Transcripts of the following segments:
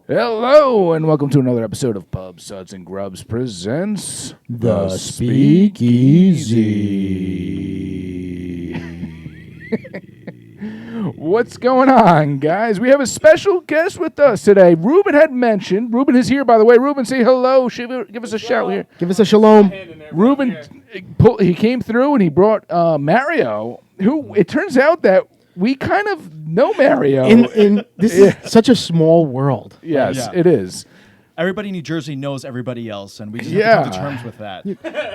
Hello, and welcome to another episode of Pub, Suds, and Grubs presents The Speakeasy. What's going on, guys? We have a special guest with us today. Ruben had mentioned. Ruben is here, by the way. Ruben, say hello. Give us a shout here. Give us a shalom. Ruben, he came through and he brought Mario, who it turns out that we kind of know Mario. This is such a small world. Yes, Yeah. It is. Everybody in New Jersey knows everybody else, and we just have to come to terms with that.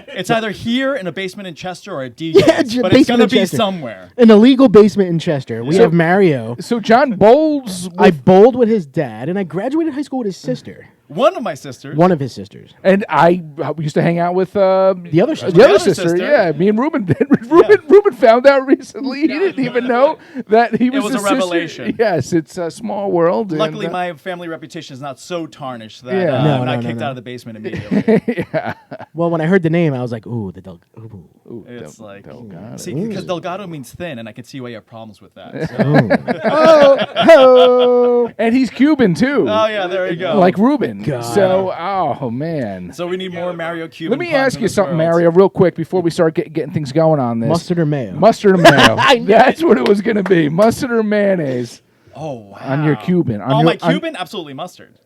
It's either here in a basement in Chester or at DJ's, but it's going to be somewhere. An illegal basement in Chester. We have Mario. So John bowls. I bowled with his dad, and I graduated high school with his sister. One of my sisters. One of his sisters. And I used to hang out with the other sister. The other sister. Yeah, me and Ruben did. Ruben found out recently. He didn't even know that he was. It was a revelation. Yes, it's a small world. Luckily, and, my family reputation is not so tarnished that Yeah. I'm not kicked out of the basement immediately. yeah. Well, when I heard the name, I was like, ooh, the dog. Ooh, It's like, Delgado. see, because Delgado means thin, and I can see why you have problems with that. Oh. And he's Cuban too. Oh, yeah, there you go. Like Ruben. God. So, oh man. So we need more Mario Cuban. Let me puns ask in you this something, world. Mario, real quick before we start getting things going on this. Mustard or mayo? Mustard or mayo. That's what it was going to be. Mustard or mayonnaise. Oh, wow. On your Cuban. My Cuban? Absolutely mustard.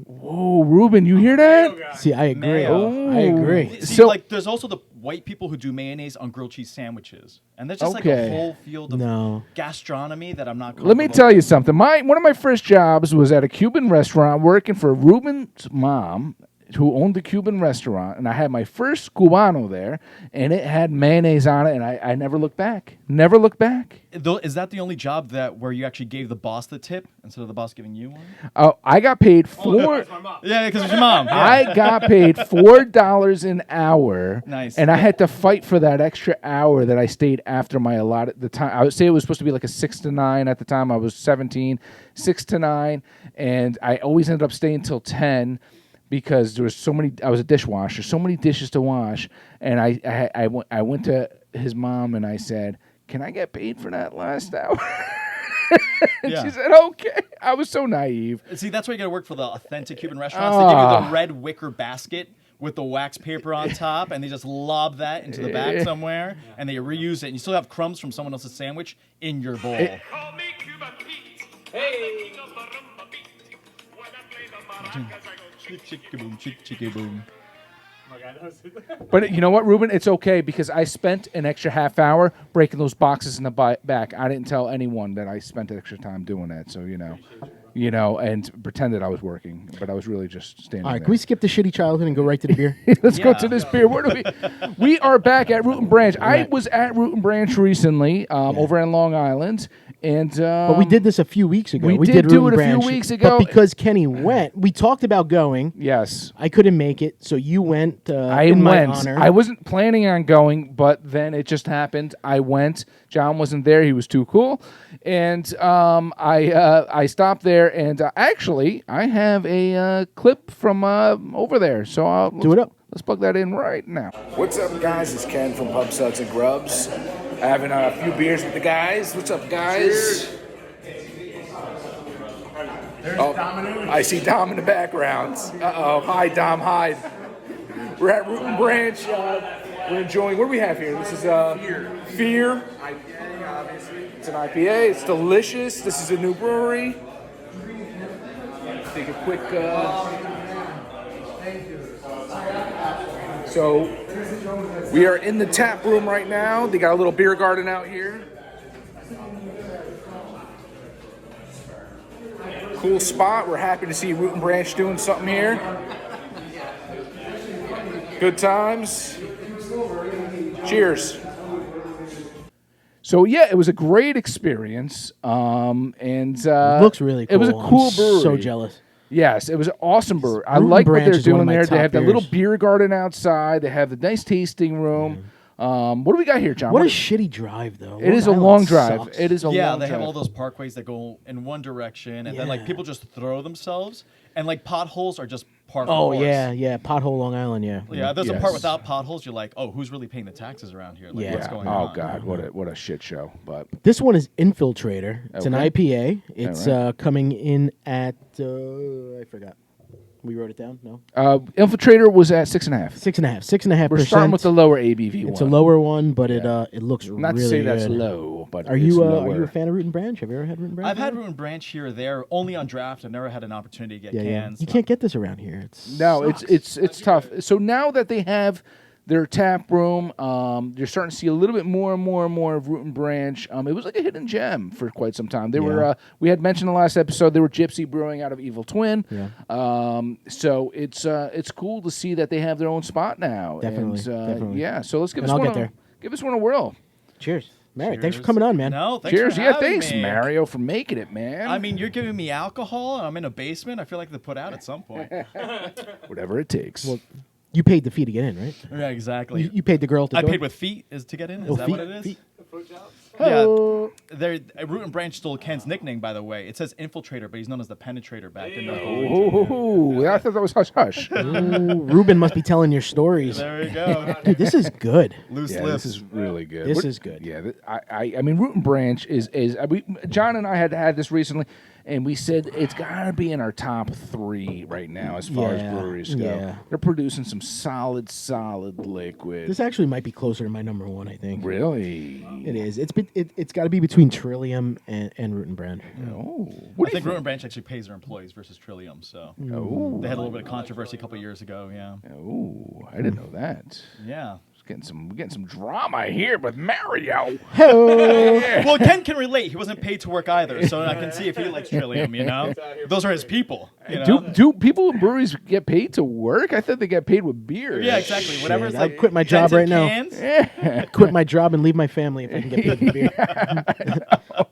Whoa, Ruben, you hear that? See, I agree. Mayo. I agree. See, So- like, there's also the white people who do mayonnaise on grilled cheese sandwiches, and there's just like Okay. a whole field of No. gastronomy that I'm not. Let me tell you something. One of my first jobs was at a Cuban restaurant working for Ruben's mom, who owned the Cuban restaurant, and I had my first Cubano there, and it had mayonnaise on it, and I never looked back. Never looked back. Is that the only job where you actually gave the boss the tip instead of the boss giving you one? I got paid $4. Yeah, because it's your mom. Yeah. I got paid $4 an hour. Nice. And I had to fight for that extra hour that I stayed after my allotted the time. I would say it was supposed to be like a 6 to 9 at the time. I was 17, 6 to 9, and I always ended up staying till 10 because there was so many. I was a dishwasher, so many dishes to wash, and I went to his mom and I said, "Can I get paid for that last hour?" And Yeah. she said, "Okay." I was so naive. See, that's why you got to work for the authentic Cuban restaurants. They give you the red wicker basket with the wax paper on top, and they just lob that into the back somewhere, and they reuse it, and you still have crumbs from someone else's sandwich in your bowl. Call me Cuban Pete. Hey. When I play the maracas, I go Chick-chick-a-boom, chick-chick-a-boom. But you know what, Ruben? It's okay because I spent an extra half hour breaking those boxes in the back. I didn't tell anyone that I spent extra time doing that. So, and pretended I was working, but I was really just standing All right, there. can we skip the shitty childhood and go right to the beer? Let's go to this beer. Where do we? We are back at Root and Branch. I was at Root and Branch recently over in Long Island. And But we did this a few weeks ago. We did do Root it and a few Branch, weeks ago. But because Kenny went, we talked about going. Yes. I couldn't make it, so you went I in my went. honor. I wasn't planning on going, but then it just happened. I went. John wasn't there. He was too cool. And I stopped there, and actually, I have a clip from over there. So I'll Do it up. Let's plug that in right now. What's up, guys? It's Ken from Pub, Suds, and Grubs. Having a few beers with the guys. What's up, guys? I see Dom in the background. Uh-oh. Hi, Dom. Hi. We're at Root and Branch. We're enjoying... What do we have here? This is Fear. IPA, obviously. It's an IPA. It's delicious. This is a new brewery. Take a quick... So, we are in the tap room right now. They got a little beer garden out here. Cool spot. We're happy to see Root and Branch doing something here. Good times. Cheers. So yeah, it was a great experience. And looks really cool. It was a cool brewery. So jealous. Yes, it was an awesome brewery. I Root and like what Branch they're is one of doing my there. They top have that little beers. beer garden outside. They have the nice tasting room. What do we got here, John? What a shitty drive, though. It is a Long long Island drive. sucks. It is a long drive. Yeah, they have all those parkways that go in one direction, and then like Yeah. people just throw themselves, and like potholes are just par for the Oh course. yeah, Pothole, Long Island. Yeah. Yeah, there's a Yes. part without potholes. You're like, oh, who's really paying the taxes around here? Like, Yeah. what's going Oh on? God, what a shit show. But This one is Infiltrator. It's an Okay. IPA. It's right. coming in at I forgot. We wrote it down. No, Infiltrator was at 6.5. 6.5. 6.5%. We're starting with the lower ABV one. It's a lower one, but Yeah. it looks Not really to say that's good. low, but Are it's you lower. a fan of Root and Branch? Have you ever had Root and Branch? I've had Root and Branch here or there, only on draft. I've never had an opportunity to get yeah. cans. You can't get this around here. It's No, sucks. it's tough. So now that they have their tap room, you're starting to see a little bit more and more of Root and Branch. It was like a hidden gem for quite some time. They were we had mentioned in the last episode they were Gypsy Brewing out of Evil Twin. Yeah. So it's cool to see that they have their own spot now. Definitely, And, definitely. Yeah. So let's give And us I'll one. get there. Give us one a whirl. Cheers, Mary. Thanks for Cheers. coming on, man. No, thanks Cheers. for Yeah. having Thanks, me. Mario, for making it, man. I mean, you're giving me alcohol, and I'm in a basement. I feel like they put out at some point. whatever it takes. Well, you paid the fee to get in, right? Yeah, exactly. You paid the girl to I go? paid with feet is to get in. Is Oh, that feet- what it is? feet. Yeah. They're, Root and Branch stole Ken's nickname, by the way. It says Infiltrator, but he's known as the Penetrator back in the Ooh, I thought that was hush hush. Ooh, Ruben must be telling your stories. There we go. Dude, this is good. Loose Yeah, lips. this is really good. This is good. Yeah, I mean, Root and Branch is John and I had this recently, and we said it's got to be in our top 3 right now as far as Yeah, breweries go. yeah. They're producing some solid liquid. This actually might be closer to my number 1, I think. Really? It is. It's got to be between Trillium and Root and Branch. Oh, I what do think you Root and Branch actually pays their employees versus Trillium, so Oh, they had a little bit of controversy a couple of years ago. Yeah, oh, I didn't know that. yeah. We're getting some drama here with Mario. Well, Ken can relate. He wasn't paid to work either, so I can see if he likes Trillium. You know, those are his people. You know? Do people in breweries get paid to work? I thought they get paid with beer. Yeah, exactly. Whatever's I'd like quit my Ken's job right in now. cans. Quit my job and leave my family if I can get paid for beer.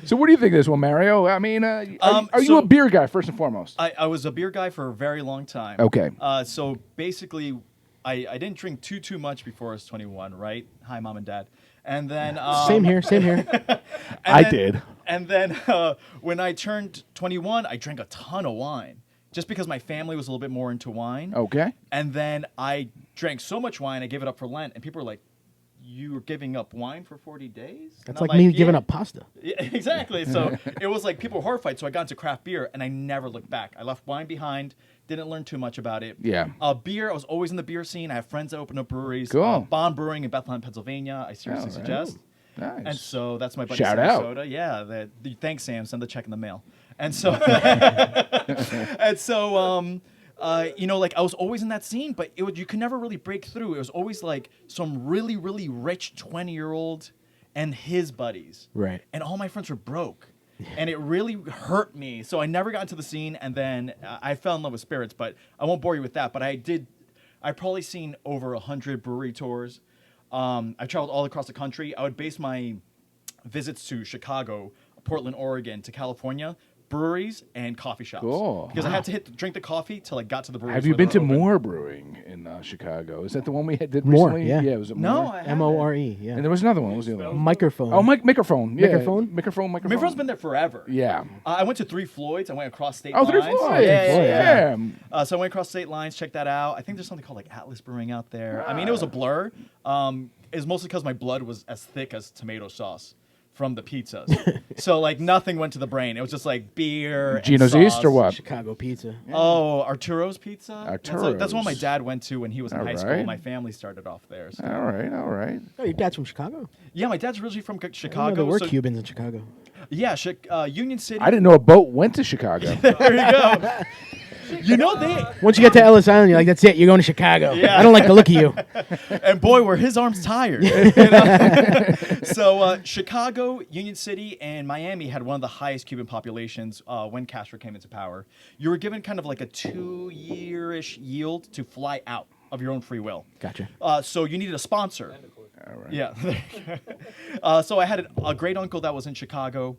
So what do you think of this one, Mario? I mean, are you so- a beer guy first and foremost? I was a beer guy for a very long time. Okay. So basically, I didn't drink too much before I was 21, right? Hi, mom and dad. And then Same here. I did. And then when I turned 21, I drank a ton of wine, just because my family was a little bit more into wine. Okay. And then I drank so much wine, I gave it up for Lent, and people were like, "You were giving up wine for 40 days?" That's And like I'm me giving "Yeah." up pasta. Yeah, exactly. So it was like people were horrified. So I got into craft beer, and I never looked back. I left wine behind. Didn't learn too much about it. Yeah. Beer. I was always in the beer scene. I have friends that open up breweries. Cool. Bond Brewing in Bethlehem, Pennsylvania. I seriously Oh, right. suggest. Nice. And so that's my buddy Shout Sam out. Soda. Yeah. Thanks, Sam. Send the check in the mail. And so, and so, like I was always in that scene, but you could never really break through. It was always like some really, really rich 20-year-old and his buddies. Right. And all my friends were broke. And it really hurt me. So I never got into the scene. And then I fell in love with spirits, but I won't bore you with that. But I probably seen over 100 brewery tours. I traveled all across the country. I would base my visits to Chicago, Portland, Oregon, to California, breweries and coffee shops. Cool. Because I had to drink the coffee till I got to the breweries. Have you where been they to were open. Moore Brewing in Chicago? Is that the one we did Moore, recently? yeah. Was it No, Moore? I haven't. More, And yeah. there was another one. What was the other one? Microphone. Oh, microphone. Yeah. Microphone? Microphone. Mayfield's been there forever. Yeah. I went to Three Floyds. I went across state Oh, lines. Three Floyds. Yeah. Yeah. So I went across state lines, checked that out. I think there's something called like Atlas Brewing out there. I mean, it was a blur. It's mostly because my blood was as thick as tomato sauce from the pizzas. So like nothing went to the brain. It was just like beer. Geno's and East sauce. or what? Chicago pizza. Oh, Arturo's Pizza. That's one my Arturo's. dad went to when he was in high school. Alright. My family started off there. So. All right. All right. Oh, your dad's from Chicago? Yeah, my dad's originally from I didn't know Chicago. there were so- Cubans in Chicago. Yeah, Union City. I didn't know a boat went to Chicago. There you go. You know they. Once you get to Ellis Island, you're like, that's it. You're going to Chicago. Yeah. I don't like the look of you. And boy, were his arms tired. You know? So Chicago, Union City, and Miami had one of the highest Cuban populations when Castro came into power. You were given kind of like a 2-year-ish yield to fly out of your own free will. Gotcha. So you needed a sponsor. All right. Yeah. So I had a great uncle that was in Chicago.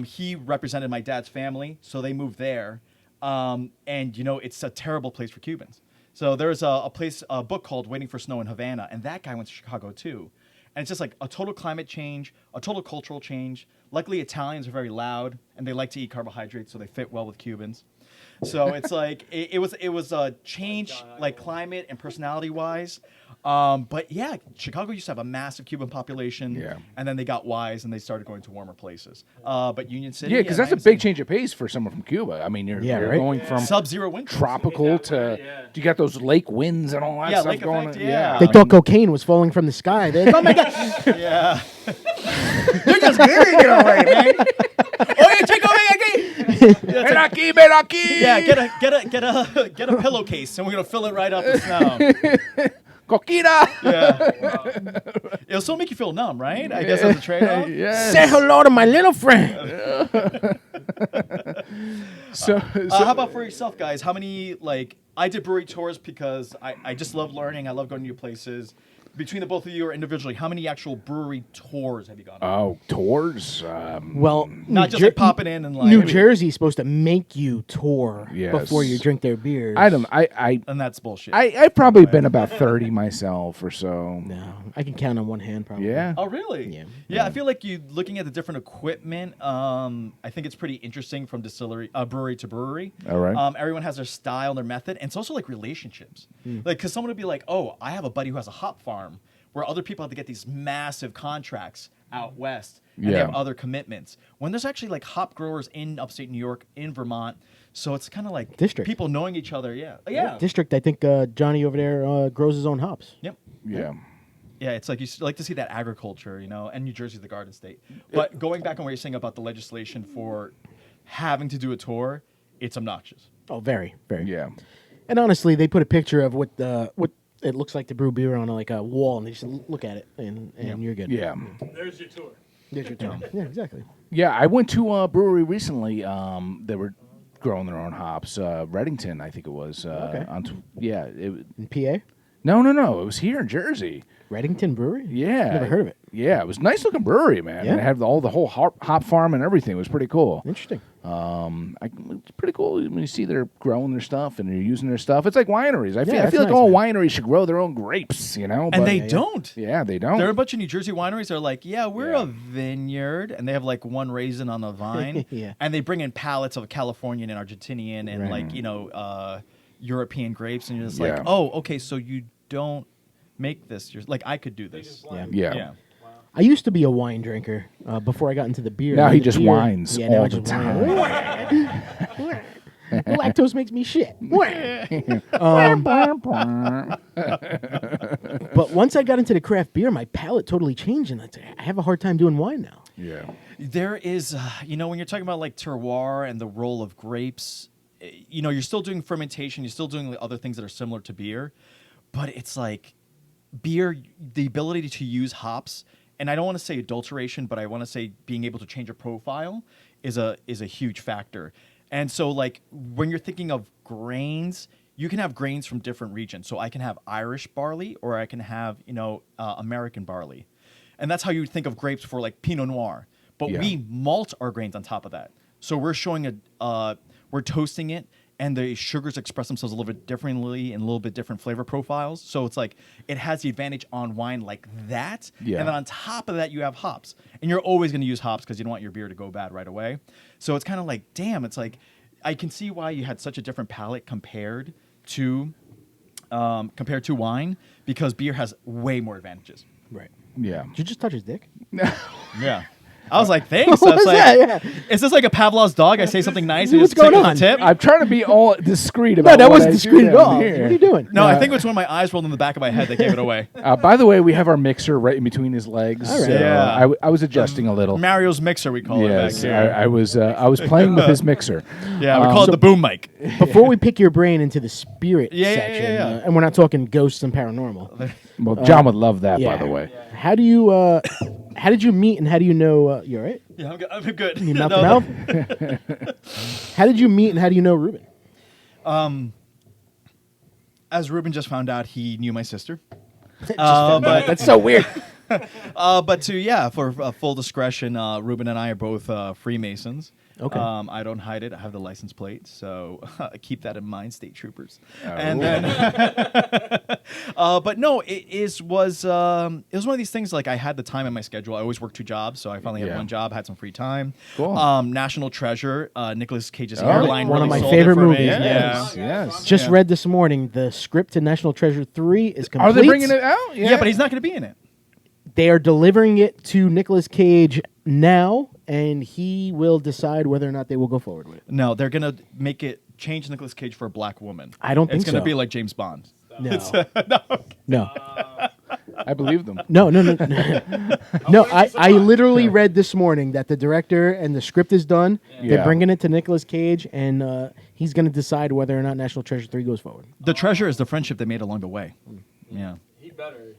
He represented my dad's family, so they moved there. And it's a terrible place for Cubans. So there's a book called Waiting for Snow in Havana, and that guy went to Chicago too. And it's just like a total climate change, a total cultural change. Luckily, Italians are very loud and they like to eat carbohydrates, so they fit well with Cubans. So it's like it was a change, like climate and personality wise. But yeah, Chicago used to have a massive Cuban population, and then they got wise and they started going to warmer places. But Union City, Yeah, because that's a big change of pace for someone from Cuba. I mean, you're right? going from sub-zero winter. tropical to you got those lake winds and all that stuff lake going effect, on. yeah. They thought cocaine was falling from the sky. They're like, oh my god! Yeah. You're just getting it already, man. Oye, chico, ven aquí. Ven aquí, ven aquí. Yeah, get a pillowcase, and we're gonna fill it right up with snow. Coquina. Yeah. It'll still make you feel numb, right? I guess that's a trade-off. Yes. Say hello to my little friend. So, How about for yourself, guys? How many, like, I did brewery tours because I just love learning. I love going to new places. Between the both of you or individually, how many actual brewery tours have you gone on? oh, tours. Well, Not just like popping in and like. New Jersey's supposed to make you tour Yes. before you drink their beers. And that's bullshit. I've probably been about 30 myself or so. No, I can count on one hand probably. Yeah. Oh, really? Yeah. Yeah, I feel like you looking at the different equipment. I think it's pretty interesting from brewery to brewery. All right. Everyone has their style, their method, and it's also like relationships. Like, because someone would be like, "Oh, I have a buddy who has a hop farm," where other people have to get these massive contracts out west, and they have other commitments. When there's actually like hop growers in upstate New York, in Vermont, so it's kind of like District. people knowing each other. Yeah. District, I think Johnny over there grows his own hops. Yep. Yeah. Yeah, it's like you like to see that agriculture, and New Jersey's the Garden State. But going back on what you're saying about the legislation for having to do a tour, it's obnoxious. Oh, very, very. Yeah. And honestly, they put a picture of what it looks like to brew beer on like a wall, and they just look at it, and you're good. Yeah. There's your tour. There's your time. Yeah, exactly. Yeah, I went to a brewery recently. They were growing their own hops. Reddington, I think it was. Okay. In PA? No. It was here in Jersey. Reddington Brewery? Yeah. Never heard of it. Yeah, it was a nice looking brewery, man. Yeah? They had the whole hop farm and everything. It was pretty cool. Interesting. It's pretty cool when you see they're growing their stuff and they're using their stuff. It's like wineries. I that's feel like nice, all man. wineries should grow their own grapes, And but they don't. Yeah, they don't. There are a bunch of New Jersey wineries that are like, we're a vineyard, and they have like one raisin on the vine, Yeah. and they bring in pallets of Californian and Argentinian and Right. European grapes, and you're just Yeah. like, oh, okay, so you don't make this. You're like, I could do this. Yeah. I used to be a wine drinker before I got into the beer. Now And he the just beer- whines yeah, now all I the just time. whine. Lactose makes me shit. But once I got into the craft beer, my palate totally changed, and I have a hard time doing wine now. Yeah. There is, when you're talking about like terroir and the role of grapes, you're still doing fermentation, you're still doing other things that are similar to beer, but it's like beer, the ability to use hops, and I don't want to say adulteration, but I want to say being able to change a profile is a huge factor. And so like when you're thinking of grains, you can have grains from different regions. So I can have Irish barley or I can have, American barley. And that's how you think of grapes for like Pinot Noir. But we malt our grains on top of that. So we're showing we're toasting it, and the sugars express themselves a little bit differently in a little bit different flavor profiles. So it's like it has the advantage on wine like that. Yeah. And then on top of that, you have hops. And you're always going to use hops because you don't want your beer to go bad right away. So it's kind of like, damn, it's like I can see why you had such a different palate compared to wine, because beer has way more advantages. Right. Yeah. Did you just touch his dick? Yeah. I was like, thanks. What That's was like, that? Yeah. Is this like a Pavlov's dog? I say something nice and What's just tickles going the on? tip? I'm trying to be all discreet No, about that what wasn't I do discreet at down all. here. What are you doing? No, I think it was when my eyes rolled in the back of my head that gave it away. By the way, we have our mixer right in between his legs. All right. So Yeah. I was adjusting a little. Mario's mixer, we call Yes, it back here. I was playing with his mixer. Yeah, we call it the boom mic. Before we pick your brain into the spirit Yeah, yeah, section, yeah. And we're not talking ghosts and paranormal. Well, John would love that, Yeah. by the way. How do you? How did you meet, and how do you know? You're right. Yeah, I'm good. You mouth No, to mouth? How did you meet, and how do you know Ruben? As Ruben just found out, he knew my sister. But that's so weird. For full discretion, Ruben and I are both Freemasons. Okay. I don't hide it. I have the license plate, so keep that in mind, state troopers. And then, but no, it was one of these things. Like I had the time in my schedule. I always worked 2 jobs, so I finally had one job, had some free time. Cool. National Treasure, Nicolas Cage's Oh, airline. one of really my sold it favorite for me. movies. Yes. Yeah. Yes. Just Yeah. read this morning the script to National Treasure 3 is complete. Are they bringing it out? Yeah, but he's not going to be in it. They are delivering it to Nicolas Cage now, and he will decide whether or not they will go forward with it. No, they're going to change Nicolas Cage for a black woman. I don't think it's going to so. be like James Bond. No. No. I believe them. No. No, I literally read this morning that the director and the script is done. Yeah. They're bringing it to Nicolas Cage, and he's going to decide whether or not National Treasure 3 goes forward. The treasure is the friendship they made along the way. Yeah. He better move.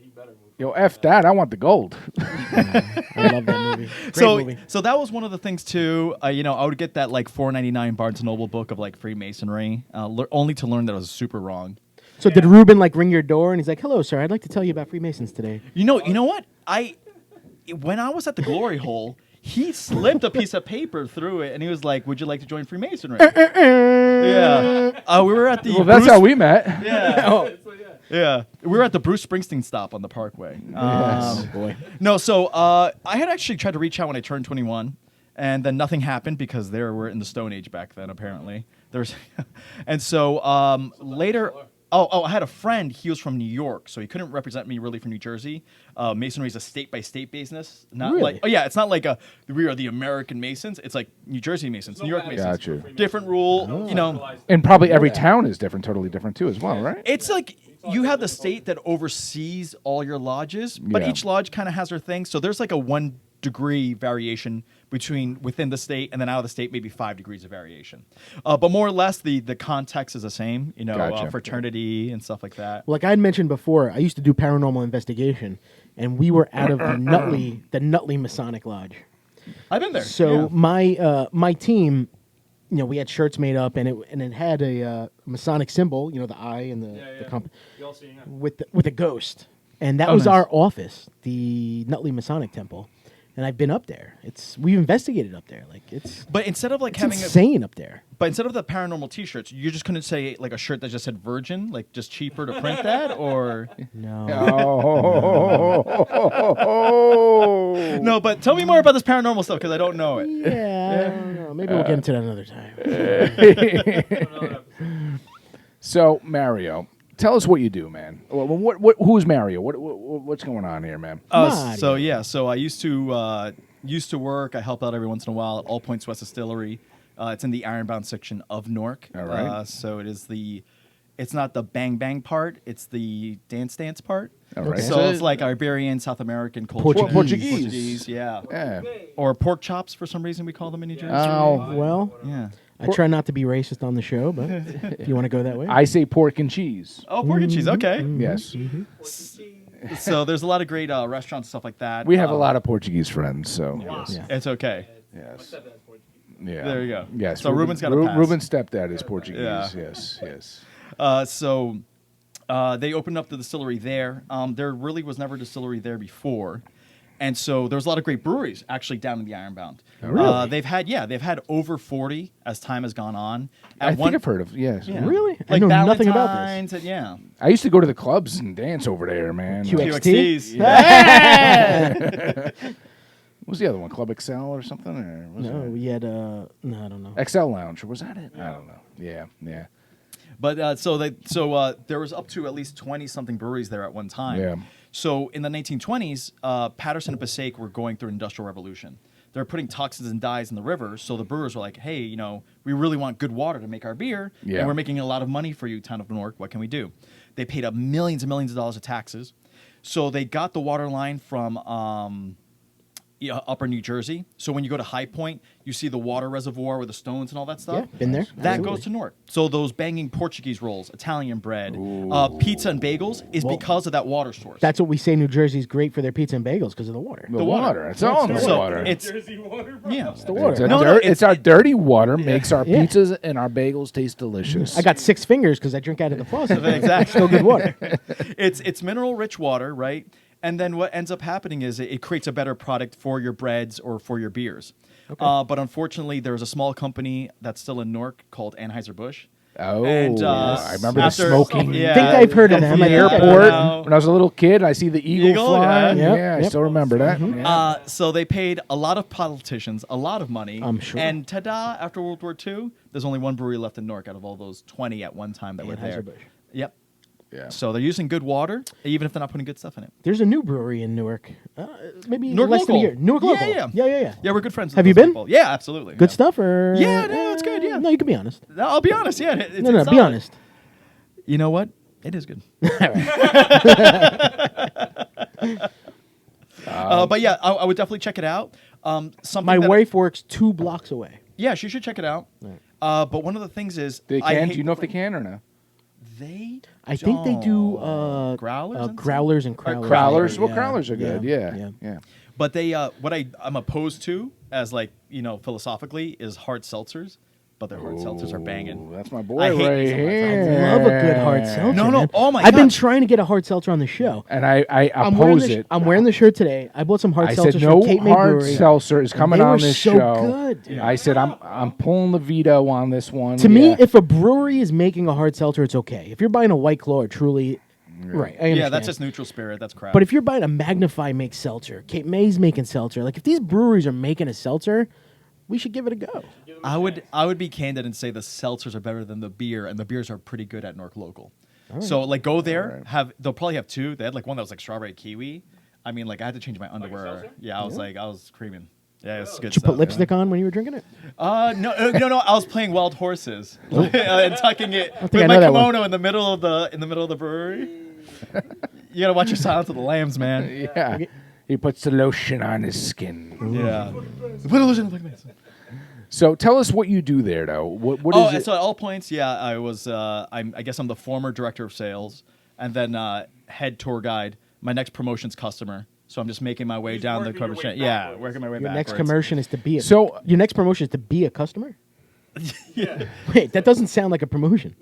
Yo, F that. I want the gold. I love that movie. Great movie. So that was one of the things too. I would get that like $4.99 Barnes and Noble book of like Freemasonry, only to learn that I was super wrong. So did Ruben like ring your door and he's like, "Hello, sir. I'd like to tell you about Freemasons today." You know what? When I was at the glory hole, he slipped a piece of paper through it, and he was like, "Would you like to join Freemasonry?" Yeah. We were at the. Well, that's how we met. Yeah. Yeah, we were at the Bruce Springsteen stop on the Parkway. Yes. Boy. No, so I had actually tried to reach out when I turned 21, and then nothing happened because they were in the Stone Age back then, apparently. And so later, I had a friend. He was from New York, so he couldn't represent me really from New Jersey. Masonry is a state-by-state business. Not Really? like, it's not like we are the American Masons. It's like New Jersey Masons, New York Masons. Got you. Different rule, And probably every town is different, totally different too, as well, right? It's like you have the state that oversees all your lodges, but Yeah. each lodge kind of has their thing. So there's like a 1 degree variation within the state, and then out of the state, maybe 5 degrees of variation. But more or less, the context is the same. Gotcha. Fraternity and stuff like that. Like I had mentioned before, I used to do paranormal investigation, and we were out of the Nutley Masonic Lodge. I've been there. So yeah. my team, we had shirts made up, and it had a Masonic symbol, the eye and the compass, You all seeing it? with a ghost, and that Oh, was nice. our office, the Nutley Masonic Temple, and I've been up there. We've investigated up there, like it's But instead of like having insane up there. but instead of the paranormal T-shirts, you just couldn't say like a shirt that just said Virgin, like just cheaper to print that, or No, Oh. no. But tell me more about this paranormal stuff because I don't know it. yeah, I don't know. Maybe we'll get into that another time. So, Mario, tell us what you do, man. Who's Mario? What's going on here, man? Mario. So I used to work. I help out every once in a while at All Points West Distillery. It's in the Ironbound section of Newark. All right. So it's not the bang bang part. It's the dance part. All right. So it's like Iberian, South American culture. Portuguese. Yeah. Yeah. Or pork chops for some reason we call them in New Jersey. Oh, Well, Yeah. I try not to be racist on the show, but if you want to go that way, I say pork and cheese. Oh, pork and cheese. Okay. Yes. So there's a lot of great restaurants and stuff like that. We have a lot of Portuguese friends, so yes. Yeah. It's okay. Yes. Yeah. There you go. Yes. So Ruben's got a pass. Ruben's stepdad is Portuguese. Yeah. Yes. So they opened up the distillery there. There really was never a distillery there before. And so there's a lot of great breweries actually down in the Ironbound. Oh, really? They've had over 40 as time has gone on. I think I've heard of. Yes. Yeah. Really? I Like know nothing about this. Valentine's and yeah. I used to go to the clubs and dance over there, man. QXT? QXTs. What was the other one? Club Excel or something? Or was no, it we had no, I don't know. Excel Lounge. Was that it? I don't know. Yeah. But so there was up to at least 20 something breweries there at one time. Yeah. So in the 1920s, Patterson and Passaic were going through an industrial revolution. They're putting toxins and dyes in the river, so the brewers were like, "Hey, we really want good water to make our beer, Yeah. and we're making a lot of money for you, town of Newark. What can we do?" They paid up millions and millions of dollars of taxes, so they got the water line from Upper New Jersey. So when you go to High Point, you see the water reservoir with the stones and all that stuff. Yeah, been there. That Absolutely. goes to Newark. So those banging Portuguese rolls, Italian bread, pizza and bagels is because of that water source. That's what we say. New Jersey's great for their pizza and bagels because of the water. The water. It's all in the So water. it's Jersey water, bro. yeah. the water. It's our dirty water makes our Yeah. pizzas and our bagels taste delicious. I got 6 fingers because I drink out of the faucet. Exactly. Still good water. It's mineral rich water, right? And then what ends up happening is it creates a better product for your breads or for your beers. But unfortunately, there was a small company that's still in Newark called Anheuser-Busch. Oh, And, I remember the after- smoking. Yeah. I think I've heard of them. The I think I've heard airport. of them. When I was a little kid, I see the eagle flying. yeah. Yeah, I Yep. still remember that. Yeah. So they paid a lot of politicians a lot of money. I'm sure. And ta-da! After World War II, there's only one brewery left in Newark out of all those 20 at one time that were there. Anheuser-Busch. Yep. Yeah. So they're using good water, even if they're not putting good stuff in it. There's a new brewery in Newark. Maybe Newark less than a local. year. Newark Yeah, local. yeah. Yeah. Yeah, we're good friends. with Have you those been? people. Yeah, absolutely. Good yeah. stuff, or Yeah, no, it's good, yeah. No, you can be honest. No, I'll be honest. Yeah, it's, No, it's be solid. honest. You know what? It is good. But yeah, I would definitely check it out. Something My that- wife works 2 blocks away. Yeah, she should check it out. But one of the things is They I can. hate- Do you know if they can or no? They I think they do don't. growlers. and growlers and stuff? crowlers. Crowlers. Yeah. Well, crowlers are good. Yeah. But they what I'm opposed to as like philosophically is hard seltzers. But their hard seltzers are banging. Ooh, that's my boy I hate right me some hard here. seltzers. Love a good hard seltzer. No, man. oh my I've been God. trying to get a hard seltzer on the show. And I I'm wearing oppose the it. I'm wearing the shirt today. I bought some hard I seltzers said no from Cape May hard Brewery. seltzer is coming they on were this so show. good. Yeah. I said I'm pulling the veto on this one. To me, Yeah. if a brewery is making a hard seltzer, it's okay. If you're buying a White Claw or Truly, right? I Yeah, understand. that's just neutral spirit. That's crap. But if you're buying a Magnify makes seltzer, Cape May's making seltzer. Like if these breweries are making a seltzer, we should give it a go. I would be candid and say the seltzers are better than the beer, and the beers are pretty good at Newark Local. So like go there, they'll probably have 2. They had like one that was like strawberry kiwi. I mean, like I had to change my underwear. seltzer? Yeah, I was screaming. Yeah, it's good Did you stuff. put lipstick on when you were drinking it? No. I was playing wild horses and tucking it think with I my know that one. kimono in the middle of the brewery. You gotta watch your Silence of the Lambs, man. yeah, he puts the lotion on his skin. Yeah. Put a lotion on my face. So tell us what you do there, though. What is it? So at All Points, yeah, I guess I'm the former director of sales and then head tour guide. My next promotion's customer. So I'm just making my way Just down the working your promotion. way Yeah, backwards. working my way Your backwards. next promotion is to be a So- your next promotion is to be a customer? Wait, that doesn't sound like a promotion.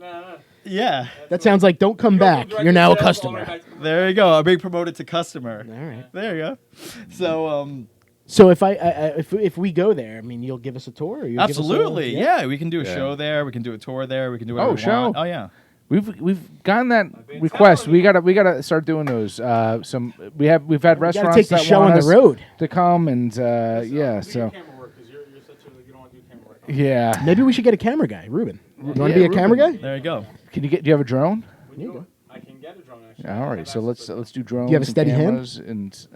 Yeah, That sounds like don't come back. You're now a customer. there you go. I'm being promoted to customer. All right. There you go. So So if we go there, I mean, you'll give us a tour. Or you'll absolutely, give us yeah. We can do a Yeah. show there. We can do a tour there. We can do whatever we show? want. Oh yeah. We've gotten that been request. telling We gotta start doing those. We've had We gotta restaurants take the that show want on the us road. to come and yeah. Do your So camera work, 'cause you're such a, you don't want to do camera work. yeah. Maybe we should get a camera guy, Ruben. You want to Yeah, be a camera Ruben. guy? There you go. Do you have a drone? When you go, I can get a drone actually. All right. So let's do drones. You have a and steady hand? cameras and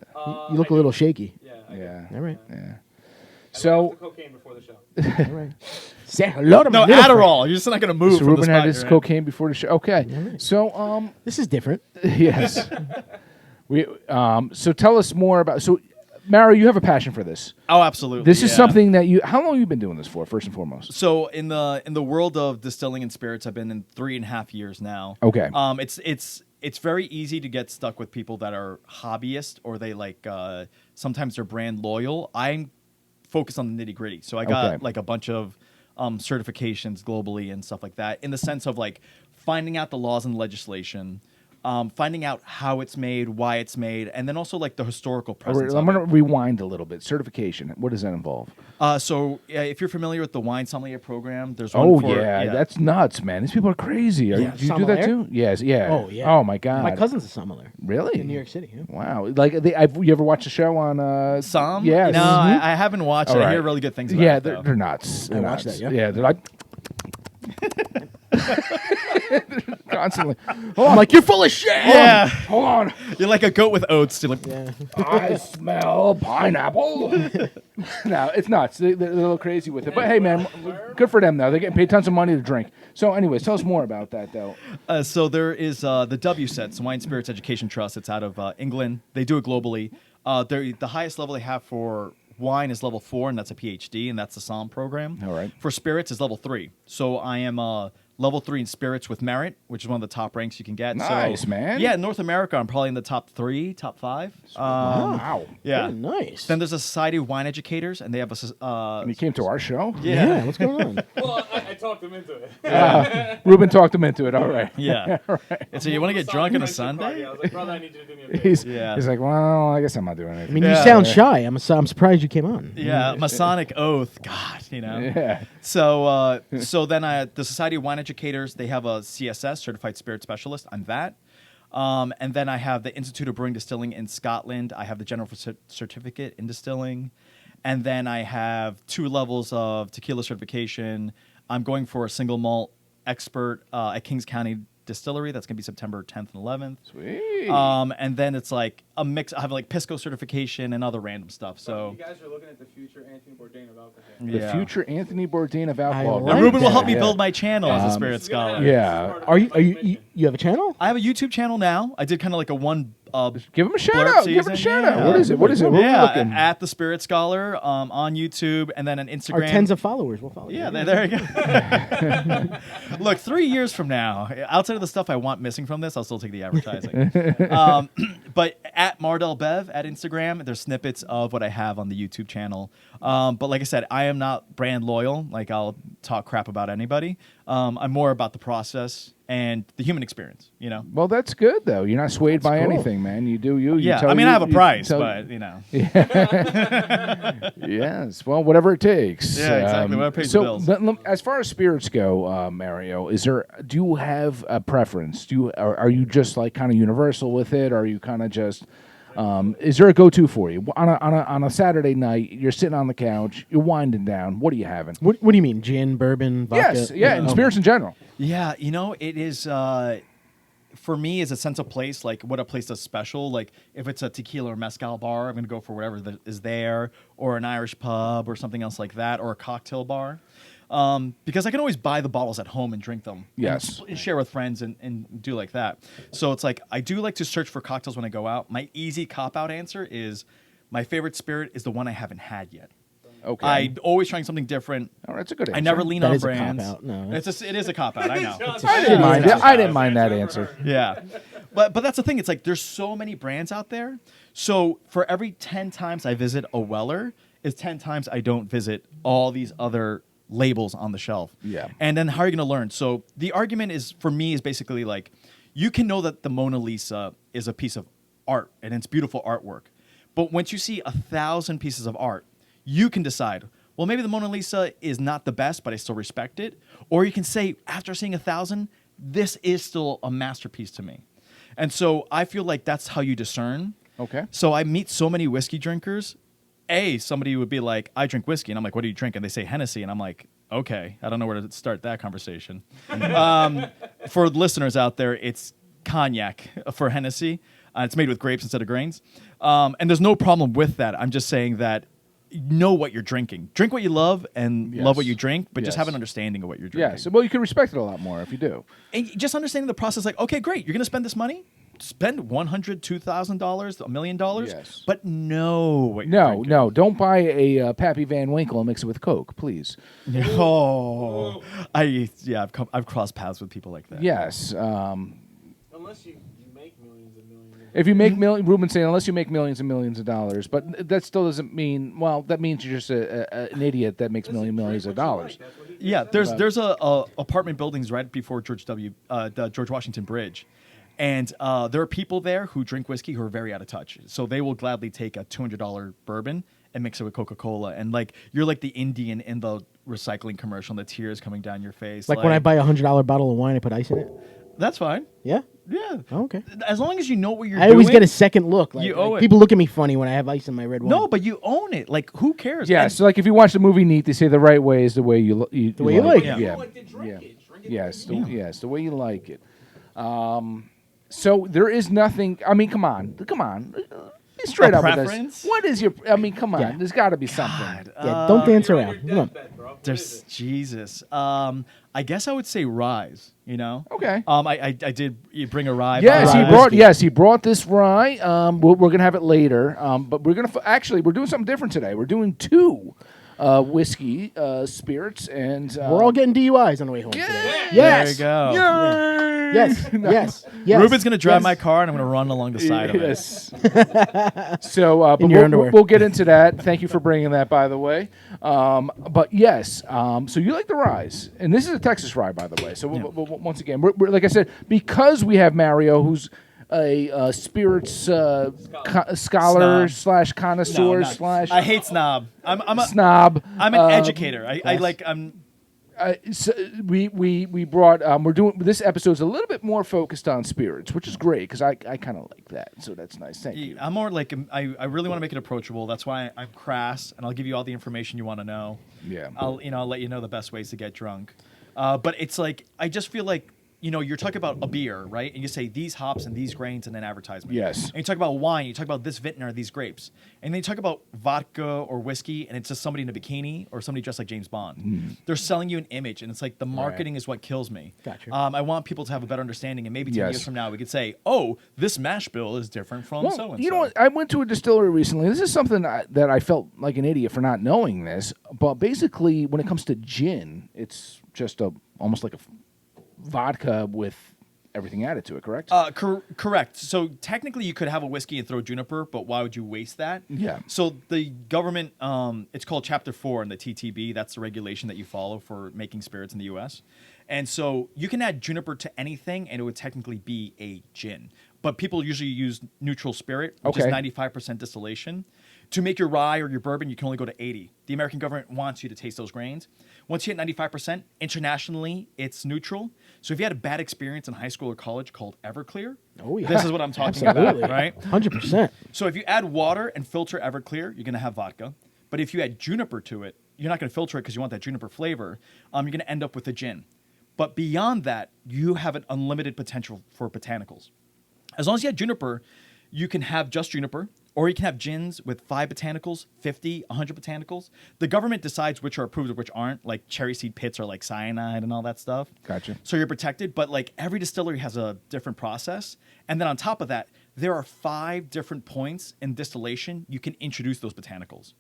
You look a little shaky. Yeah. yeah. All right. Yeah. I So took cocaine before the show. All right. Say hello to No my little friend. Adderall. You're just not gonna move. So from the Ruben had spot his you're in. cocaine before the show. Okay. So This is different. yes. We so tell us more about Mara, you have a passion for this. Oh, absolutely. This is yeah. something that how long have you been doing this for, first and foremost? So in the world of distilling and spirits, I've been in 3.5 years now. Okay. It's very easy to get stuck with people that are hobbyists or they like sometimes they're brand loyal. I'm focused on the nitty gritty, so I got Okay. like a bunch of certifications globally and stuff like that. In the sense of like finding out the laws and legislation. Finding out how it's made, why it's made, and then also like the historical presence. I'm of going to rewind a little bit. Certification. What does that involve? So if you're familiar with the wine sommelier program, there's one Oh for, yeah, that's nuts, man. These people are crazy. Yeah, Do you do that sommelier? too? Yes. Yeah. Oh, yeah. Oh my god. My cousin's a sommelier Really? in New York City. Yeah. Wow. Like you ever watch the show on? Some? Yes. No, I haven't watched it. All I hear right. really good things about Yeah, it. though. they're nuts. They're watched nuts. that, yeah. They're like constantly. I'm like, you're full of shit. Yeah. Hold on. You're like a goat with oats. You're like, Yeah. I smell pineapple. No, it's nuts. They're a little crazy with it. But hey, man, good for them, though. They're getting paid tons of money to drink. So, anyways, tell us more about that, though. So there is the WSETS, Wine Spirits Education Trust. It's out of England. They do it globally. The highest level they have for wine is level 4, and that's a PhD, and that's the SOM program. All right. For spirits is level 3. So I am level 3 in spirits with merit, which is one of the top ranks you can get. Nice, so, man. Yeah, in North America, I'm probably in the top 3, top 5. Wow. Yeah. Oh, nice. Then there's a Society of Wine Educators, and they have And you came to our show? yeah. What's going on? Well, I talked him into it. Ruben talked him into it. All right. Yeah. And so you want to get drunk on a Sunday? I was like, brother, I need you to do me a favor. Yeah. He's like, well, I guess I'm not doing I anything. mean, Yeah. you sound shy. I'm surprised you came on. Yeah, Masonic oath. God, Yeah. So then the Society of Wine Educators, they have a CSS, Certified Spirit Specialist. I'm that. And then I have the Institute of Brewing Distilling in Scotland. I have the General Certificate in Distilling. And then I have 2 levels of tequila certification. I'm going for a single malt expert at Kings County Distillery. That's going to be September 10th and 11th. Sweet. And then it's like a mix. I have like Pisco certification and other random stuff. So You guys are looking at the future Anthony Bourdain of alcohol. The future Anthony Bourdain of alcohol. like And Ruben will help me Yeah. build my channel as a spirit scholar. Yeah. Are you have a channel? I have a YouTube channel now. I did kind of like a one. Give him a shout Blurb out. Give him a season, shout yeah. out. What is it? What is it? What are we Yeah, looking? at the Spirit Scholar on YouTube, and then on Instagram. Our tens of followers will follow. Yeah, you. there you go. Look, 3 years from now, outside of the stuff I want missing from this, I'll still take the advertising. But at Mardell Bev at Instagram, there's snippets of what I have on the YouTube channel. But like I said, I am not brand loyal. Like I'll talk crap about anybody. I'm more about the process and the human experience. You know. Well, that's good though. You're not swayed by cool. anything, man. You do you. Yeah, tell I mean, you- I have a you price, tell- but you know. Yes. Well, whatever it takes. Yeah, exactly. Whatever pays the so, bills. as far as spirits go, Mario, do you have a preference? Are you just like kind of universal with it? Or are you kind of just? Is there a go-to for you on a Saturday night? You're sitting on the couch, you're winding down. What are you having? What do you mean? Gin, bourbon, vodka? Yes, yeah, and Oh. spirits in general. Yeah, you know, it is for me is a sense of place, like what a place does special. Like if it's a tequila or mezcal bar, I'm going to go for whatever is there, or an Irish pub or something else like that, or a cocktail bar. Because I can always buy the bottles at home and drink them. Yes. And share with friends and do like that. So it's like I do like to search for cocktails when I go out. My easy cop-out answer is my favorite spirit is the one I haven't had yet. Okay. I always trying something different. Oh, that's a good answer. I never lean That on is a brands. cop-out. No. It is a cop out. I know. I didn't mind it. I didn't mind that answer. Yeah, but that's the thing. It's like there's so many brands out there. So for every 10 times I visit a Weller, is 10 times I don't visit all these other labels on the shelf. Yeah. And then how are you going to learn? So the argument is for me is basically like you can know that the Mona Lisa is a piece of art and it's beautiful artwork, but once you see 1,000 pieces of art, you can decide. Well, maybe the Mona Lisa is not the best, but I still respect it. Or you can say, after seeing 1,000, this is still a masterpiece to me. And so I feel like that's how you discern. Okay. So I meet so many whiskey drinkers. Somebody would be like, I drink whiskey. And I'm like, what do you drink? And they say Hennessy. And I'm like, okay, I don't know where to start that conversation. For listeners out there, it's cognac for Hennessy. It's made with grapes instead of grains. And there's no problem with that. I'm just saying that know what you're drinking. Drink what you love and Yes. love what you drink, but just Yes. have an understanding of what you're drinking. Yes. Well, you can respect it a lot more if you do. And just understanding the process, like, okay, great, you're going to spend this money? Spend $100,000, $2,000, $1 million, Yes. but know what you're drinking. No, don't buy a Pappy Van Winkle and mix it with Coke, please. Oh, I've crossed paths with people like that. Yes. Unless you make millions and millions. If you make Ruben's saying unless you make millions and millions of dollars, but that still doesn't mean. Well, that means you're just an idiot that makes millions of dollars. Yeah, there's a apartment buildings right before the George Washington Bridge, and there are people there who drink whiskey who are very out of touch. So they will gladly take a $200 bourbon and mix it with Coca-Cola, and like you're like the Indian in the recycling commercial, and the tears coming down your face. Like when I buy a $100 bottle of wine, I put ice in it. That's fine. Yeah. Yeah. Oh, okay. As long as you know what you're I doing. always get a second look. Like, You owe like it. people look at me funny when I have ice in my red wine. No, but you own it. Like, who cares? Yeah. And- So like if you watch the movie Neat, they say the right way is the way you The way you like it. Yeah. You like to drink it. Drink it Yes. the way you want. Yes. The way you like it. So there is nothing. I mean, come on. Be straight A up with preference? us. What is your? I mean, come on. Yeah. There's got to be something. Yeah, don't dance You're on around. your Come on. deathbed, bro. What is There's it? Jesus. I guess I would say Rise. You know. Okay. I did bring a Rye. Yes, bottle. he brought. Yes, he brought this rye. We're gonna have it later. But we're gonna actually we're doing something different today. We're doing two whiskey, spirits, and We're all getting DUIs on the way home today. There Yes. you go. Yes. Yes. Yes. Ruben's gonna drive Yes. my car, and I'm gonna run along the side of it. Yes. So, but your underwear. we'll get into that. Thank you for bringing that, by the way. But yes, so you like the ryes, and this is a Texas rye, by the way. So once again, we're like I said, because we have Mario, who's a spirits scholar / connoisseur / I hate snob. I'm a snob. I'm an educator. I like I'm. So we brought we're doing this episode's a little bit more focused on spirits, which is great because I kind of like that, so that's nice. Thank you. I'm more like I really want to make it approachable. That's why I'm crass, and I'll give you all the information you want to know. Yeah. I'll let you know the best ways to get drunk. But it's like I just feel like you're talking about a beer, right? And you say these hops and these grains and then advertisement. Yes. And you talk about wine, you talk about this vintner, these grapes. And then you talk about vodka or whiskey, and it's just somebody in a bikini or somebody dressed like James Bond. They're selling you an image, and it's like the marketing is what kills me. Gotcha. I want people to have a better understanding, and maybe 10 Yes. years from now we could say, oh, this mash bill is different from Well, so-and-so. you know what? I went to a distillery recently. This is something that I felt like an idiot for not knowing this. But basically, when it comes to gin, it's just almost like a vodka with everything added to it, correct? Correct. So technically, you could have a whiskey and throw juniper, but why would you waste that? Yeah. So the government, it's called Chapter 4 in the TTB. That's the regulation that you follow for making spirits in the U.S. And so you can add juniper to anything, and it would technically be a gin. But people usually use neutral spirit, which is Okay. 95% distillation. To make your rye or your bourbon, you can only go to 80. The American government wants you to taste those grains. Once you hit 95%, internationally, it's neutral. So if you had a bad experience in high school or college called Everclear, Oh, yeah. this is what I'm talking Absolutely. about, right? 100%. So if you add water and filter Everclear, you're going to have vodka. But if you add juniper to it, you're not going to filter it because you want that juniper flavor. You're going to end up with a gin. But beyond that, you have an unlimited potential for botanicals. As long as you have juniper, you can have just juniper, or you can have gins with 5 botanicals, 50, 100 botanicals. The government decides which are approved and which aren't. Like cherry seed pits are like cyanide and all that stuff. Gotcha. So you're protected, but like every distillery has a different process. And then on top of that, there are 5 different points in distillation you can introduce those botanicals.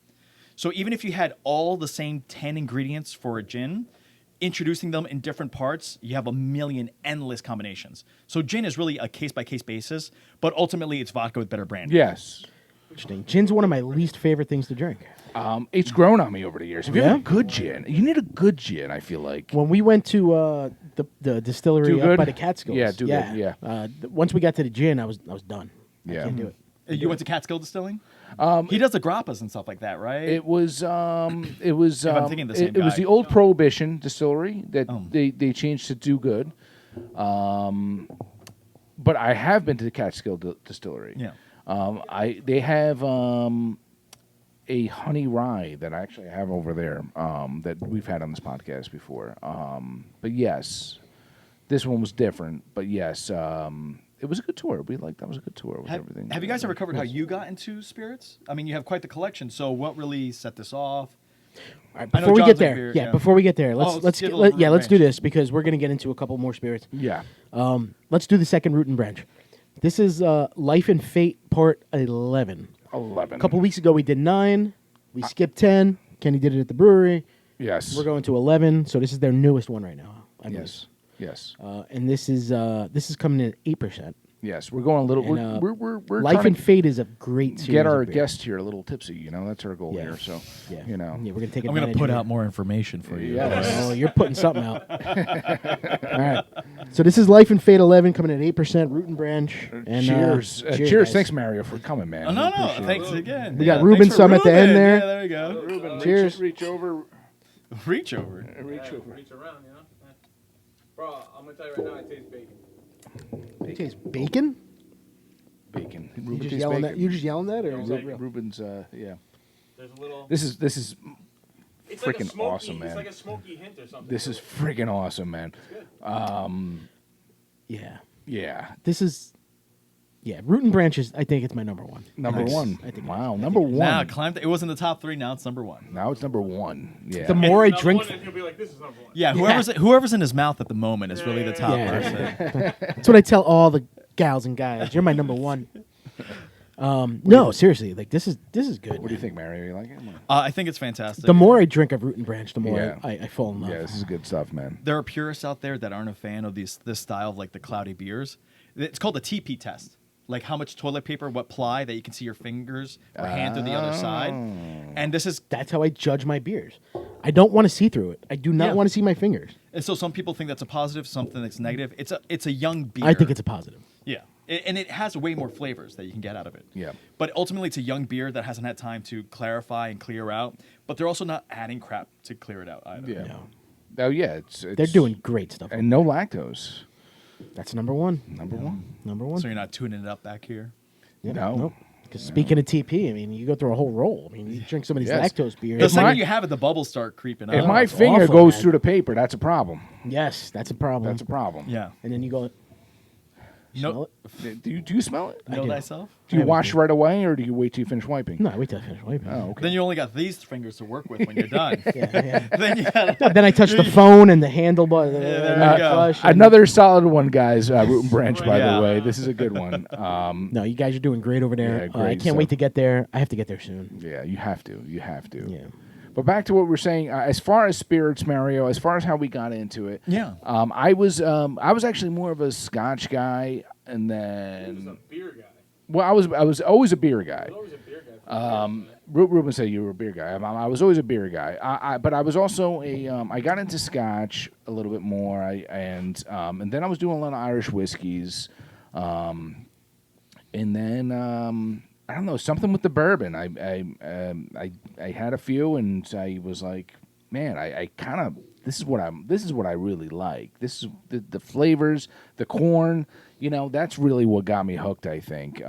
So even if you had all the same 10 ingredients for a gin, introducing them in different parts, you have a million endless combinations. So gin is really a case-by-case basis, but ultimately it's vodka with better brandy. Yes. Interesting. Gin's one of my least favorite things to drink. It's grown on me over the years. If you have Yeah? a good gin, you need a good gin, I feel like. When we went to the distillery Do up Good? by the Catskills, Yeah, Do Good, yeah. Once we got to the gin, I was done. Yeah. I can't do it. You went to Catskill Distilling? He does the grappas and stuff like that, right? It was I'm thinking the same it was guy. the old Prohibition distillery that Oh. they changed to Do Good. But I have been to the Catskill distillery. Yeah. They have a honey rye that I actually have over there that we've had on this podcast before. But yes, this one was different. But yes, it was a good tour. That was a good tour with everything. Have you guys ever covered how you got into spirits? I mean, you have quite the collection. So what really set this off? All right, I know before we John's get like there, beer, yeah, yeah. before we get there, let's let's let's give get, a little let's do range. this because we're gonna get into a couple more spirits. Yeah. Let's do the second root and branch. This is Life and Fate Part 11. 11. A couple weeks ago we did 9. We skipped 10. Kenny did it at the brewery. Yes. We're going to 11. So this is their newest one right now. I believe. Yes. Yes. And this is coming in at 8%. Yes. We're going a little. And, We're Life trying and to Fate is a great series. get our of beer. guest here a little tipsy. That's our goal Yeah. here. So Yeah. you know. Yeah, we're gonna take. I'm going to advantage put of out it. more information for you. Yes. Oh, you're putting something out. All right. So this is Life and Fate 11 coming at 8% root and branch. And, cheers. cheers. Cheers. Guys. Thanks, Mario, for coming, man. Oh, no, We no. appreciate Thanks it. again. We got Yeah, Ruben thanks for some at the end Ruben. there. Yeah, there you go. Ruben, Cheers. Reach over. Reach over. Reach over. reach around, you know? Yeah. Bro, I'm gonna tell you right now, it tastes bacon. It tastes bacon. Bacon. You Ruben just tastes yelling bacon. that? You just yelling that, or is Yeah. it real? Ruben's. Yeah. There's a little. This is It's like a freaking smoky, awesome, man. It's like a smoky hint or something. This is freaking awesome, man. Yeah. Yeah. This is. Yeah, root and branch is. I think it's my number one. Number Nice. one. I think. Wow. Number one. Now, climbed. It was in the top 3. Now it's number 1. Now it's number one. Yeah. The more I Number drink, one, and he'll be like, this is number one. Yeah, whoever's in his mouth at the moment is really the top Yeah. person. that's what I tell all the gals and guys. You're my number one. No, seriously, like this is good. What do you think, Mario? You like it? I think it's fantastic. The more I drink of Root and Branch, the more Yeah. I fall in love. Yeah, this is good stuff, man. There are purists out there that aren't a fan of this style of like the cloudy beers. It's called the TP test. Like how much toilet paper, what ply that you can see your fingers or hand to the other side. And this is That's how I judge my beers. I don't want to see through it. I do not Yeah. want to see my fingers. and so some people think that's a positive, something that's negative. It's a young beer. I think it's a positive. Yeah. And it has way more flavors that you can get out of it. Yeah. But ultimately, it's a young beer that hasn't had time to clarify and clear out. But they're also not adding crap to clear it out either. Yeah. No. Oh yeah, it's They're doing great stuff. and no lactose. That's number one. Number one. Number one. So you're not tuning it up back here. Yeah, No. Nope. Because speaking of TP, I mean, you go through a whole roll. I mean, you drink some of these Yes. lactose beers. The If second my- you have it, the bubbles start creeping up. If my it's finger awful, goes man. through the paper, that's a problem. Yes, that's a problem. That's a problem. Yeah. And then you go, smell No, it? Do you smell it? know do. thyself. Do you I wash do. right away, or do you wait till you finish wiping? No, wait till I finish wiping. Oh, okay. Then you only got these fingers to work with when you're done. Yeah. Then you gotta. Then I touch the phone and the handlebar. there and you the go. flush and- Another solid one, guys. Root and Branch, by Yeah. the way. This is a good one. No, you guys are doing great over there. Yeah, I great can't wait stuff. to get there. I have to get there soon. Yeah, you have to. You have to. Yeah. But back to what we're saying, as far as spirits, Mario, as far as how we got into it, Yeah. I was actually more of a Scotch guy, and He was a then beer guy. well, I was always a beer guy. He was always a beer guy. Ruben said you were a beer guy. I was always a beer guy. But I was also I got into Scotch a little bit more. And then I was doing a lot of Irish whiskeys, and then I don't know, something with the bourbon. I had a few, and I was like, man, I kind of this is what I really like. This is the flavors, the corn. You know, that's really what got me hooked, I think.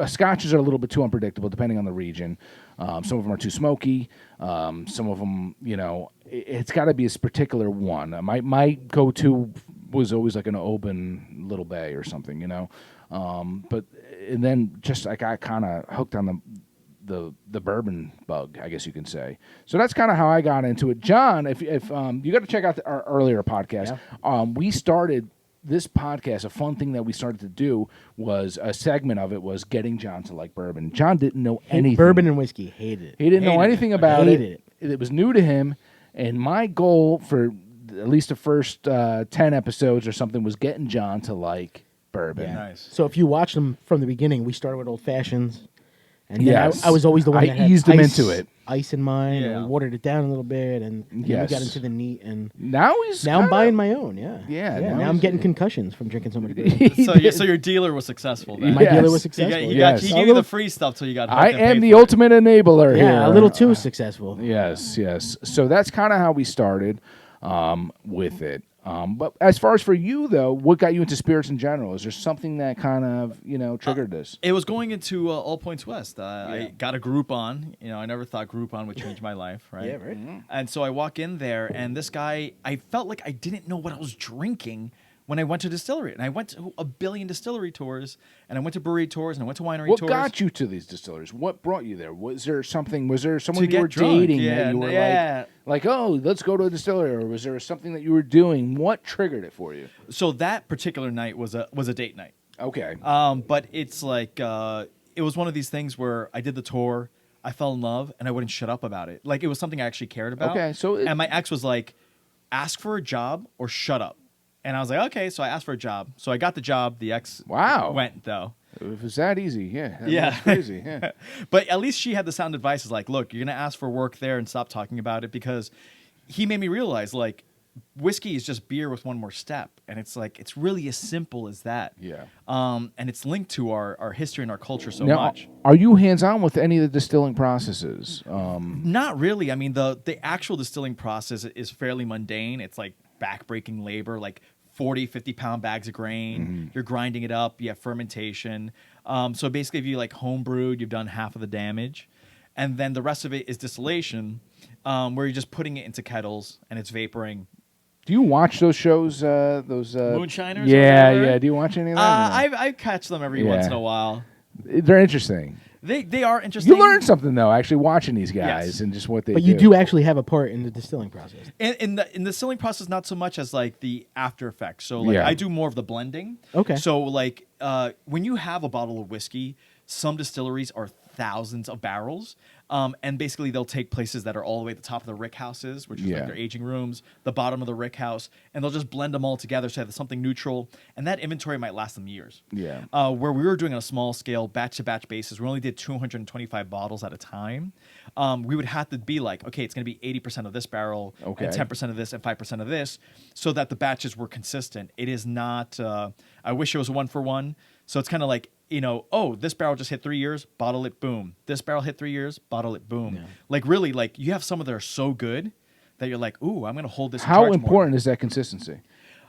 Scotches are a little bit too unpredictable depending on the region. Some of them are too smoky. Some of them, you know, it's got to be a particular one. My go-to was always like an Oban Little Bay or something, you know. But and then just I got kind of hooked on the bourbon bug, I guess you can say. So that's kind of how I got into it. John, if you got to check out our earlier podcast, we started this podcast. A fun thing that we started to do was a segment of it was getting John to like bourbon. John didn't know anything. Bourbon and whiskey, hated it. He didn't know Hated anything about it. Hated It was new to him, and my goal for at least the first 10 episodes or something was getting John to like bourbon. Yeah. Nice. So if you watch them from the beginning, we started with old fashions, and then Yes. I was always the one I that had eased him ice, into it. ice in mine, Yeah. and we watered it down a little bit, and then we Yes. got into the neat, and Now now I'm kinda- buying my own. Yeah, Yeah, Now now I'm he's- getting concussions from drinking so many beers. So your dealer was successful then. My Yes. dealer was He successful. got, he, Yes. got, he gave you the free stuff till you got. I hooked and am paid the for it. ultimate enabler here. Yeah, a little too successful. Yes, yes. So that's kind of how we started with it. But as far as for you, though, what got you into spirits in general? Is there something that kind of, triggered this? It was going into All Points West. I got a Groupon. I never thought Groupon would change my life, right? Yeah, right. And so I walk in there, and this guy, I felt like I didn't know what I was drinking when I went to distillery. And I went to a billion distillery tours, and I went to brewery tours, and I went to winery What tours. got you to these distilleries? What brought you there? Was there someone To you get were drunk, dating yeah, that you were yeah. like, oh, let's go to a distillery? Or was there something that you were doing? What triggered it for you? So that particular night was a date night. Okay. But it's like it was one of these things where I did the tour, I fell in love, and I wouldn't shut up about it. Like it was something I actually cared about. Okay, so and my ex was like, "Ask for a job or shut up." And I was like, "Okay." So I asked for a job. So I got the job. The ex went though. If it was that easy, yeah. Yeah. That's crazy, yeah. But at least she had the sound advice. Is like, look, you're gonna ask for work there and stop talking about it, because he made me realize like whiskey is just beer with one more step, and it's like it's really as simple as that. Yeah. And it's linked to our history and our culture so Now, much. are you hands-on with any of the distilling processes? Not really. I mean, the actual distilling process is fairly mundane. It's like back-breaking labor, like 40, 50-pound bags of grain. You're grinding it up. You have fermentation. So basically, if you like home brewed, you've done half of the damage. And then the rest of it is distillation, where you're just putting it into kettles and it's vaporing. Do you watch those shows? Moonshiners or Yeah, whatever? yeah. Do you watch any of that? I catch them every once in a while. They're interesting. They are interesting. You learn something though, actually watching these guys Yes. and just what they But do. you do actually have a part in the distilling process. In the distilling process, not so much as like the after effects. So like Yeah. I do more of the blending. Okay. So like when you have a bottle of whiskey, Some distilleries are thousands of barrels. And basically, they'll take places that are all the way at the top of the rick houses, which is like their aging rooms, the bottom of the rick house, and they'll just blend them all together so they have something neutral. And that inventory might last them years. Yeah. Where we were doing on a small scale, batch-to-batch basis, we only did 225 bottles at a time. We would have to be like, okay, it's going to be 80% of this barrel, and 10% of this, and 5% of this, so that the batches were consistent. It is not, I wish it was 1-for-1. So it's kind of like, oh, this barrel just hit 3 years, bottle it, boom. This barrel hit 3 years, bottle it, boom. Yeah. Like really, like you have some that are so good that you're like, ooh, I'm going to hold this. How important is that consistency?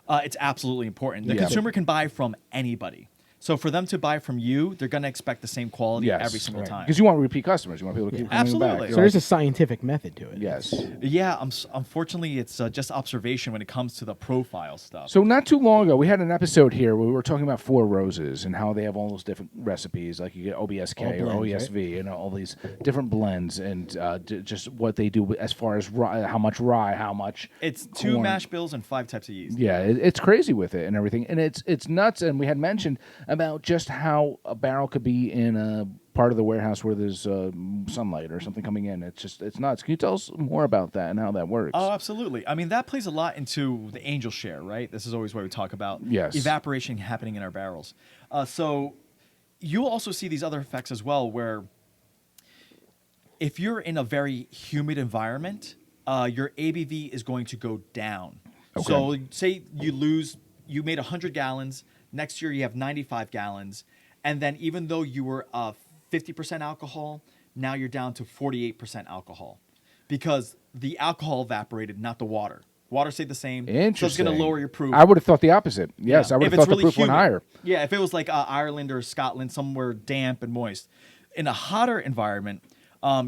It's absolutely important. The consumer can buy from anybody. So for them to buy from you, they're going to expect the same quality every single time. Because you want repeat customers. You want people to keep coming back. Absolutely. So there's a scientific method to it. Yes. Yeah. Unfortunately, it's just observation when it comes to the profile stuff. So not too long ago, we had an episode here where we were talking about Four Roses and how they have all those different recipes. Like you get OBSK or OESV, right? All these different blends and just what they do as far as rye, how much rye, how much It's corn. 2 mash bills and 5 types of yeast. Yeah, it's crazy with it and everything. And it's nuts. And we had mentioned about just how a barrel could be in a part of the warehouse where there's sunlight or something coming in. It's nuts. Can you tell us more about that and how that works? Oh, absolutely. I mean, that plays a lot into the angel share, right? This is always what we talk about. Yes. Evaporation happening in our barrels. So you'll also see these other effects as well, where if you're in a very humid environment, your ABV is going to go down. Okay. So say you made 100 gallons, next year you have 95 gallons, and then even though you were 50% alcohol, now you're down to 48% alcohol because the alcohol evaporated, not the water. Water stayed the same. Interesting. So it's going to lower your proof. I would have thought the opposite. Yes, Yeah. I would If have it's thought the really proof went humid. higher. Yeah, if it was like Ireland or Scotland, somewhere damp and moist. In a hotter environment,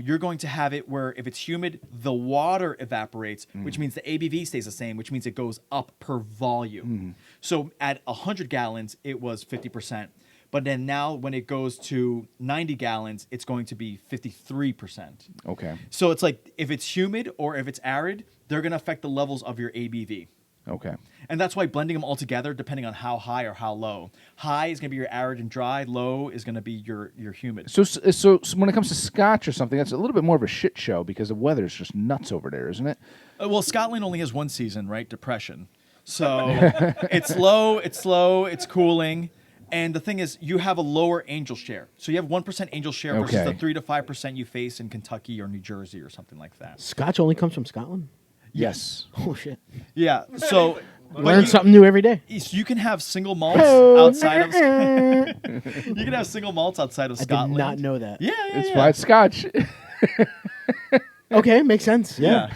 you're going to have it where if it's humid, the water evaporates, which means the ABV stays the same, which means it goes up per volume. So at 100 gallons, it was 50%. But then now when it goes to 90 gallons, it's going to be 53%. Okay. So it's like if it's humid or if it's arid, they're going to affect the levels of your ABV. Okay. And that's why blending them all together, depending on how high or how low. High is going to be your arid and dry. Low is going to be your humid. So when it comes to Scotch or something, that's a little bit more of a shit show because the weather's just nuts over there, isn't it? Well, Scotland only has one season, right? Depression. So it's low, it's slow, it's cooling. And the thing is, you have a lower angel share. So you have 1% angel share versus the 3 to 5% you face in Kentucky or New Jersey or something like that. Scotch only comes from Scotland? Yes. Oh, shit. Yeah. So Learn something new every day. you can have single malts outside of you can have single malts outside of I Scotland. did not know that. Yeah, It's why it's Scotch. Okay, makes sense. Yeah.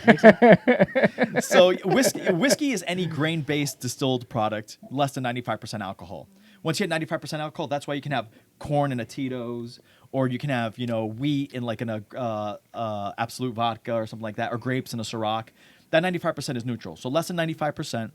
So whiskey is any grain-based distilled product less than 95% alcohol. Once you hit 95% alcohol, that's why you can have corn in a Tito's, or you can have wheat in like an Absolute vodka or something like that, or grapes in a Ciroc. That 95% is neutral. So less than 95%.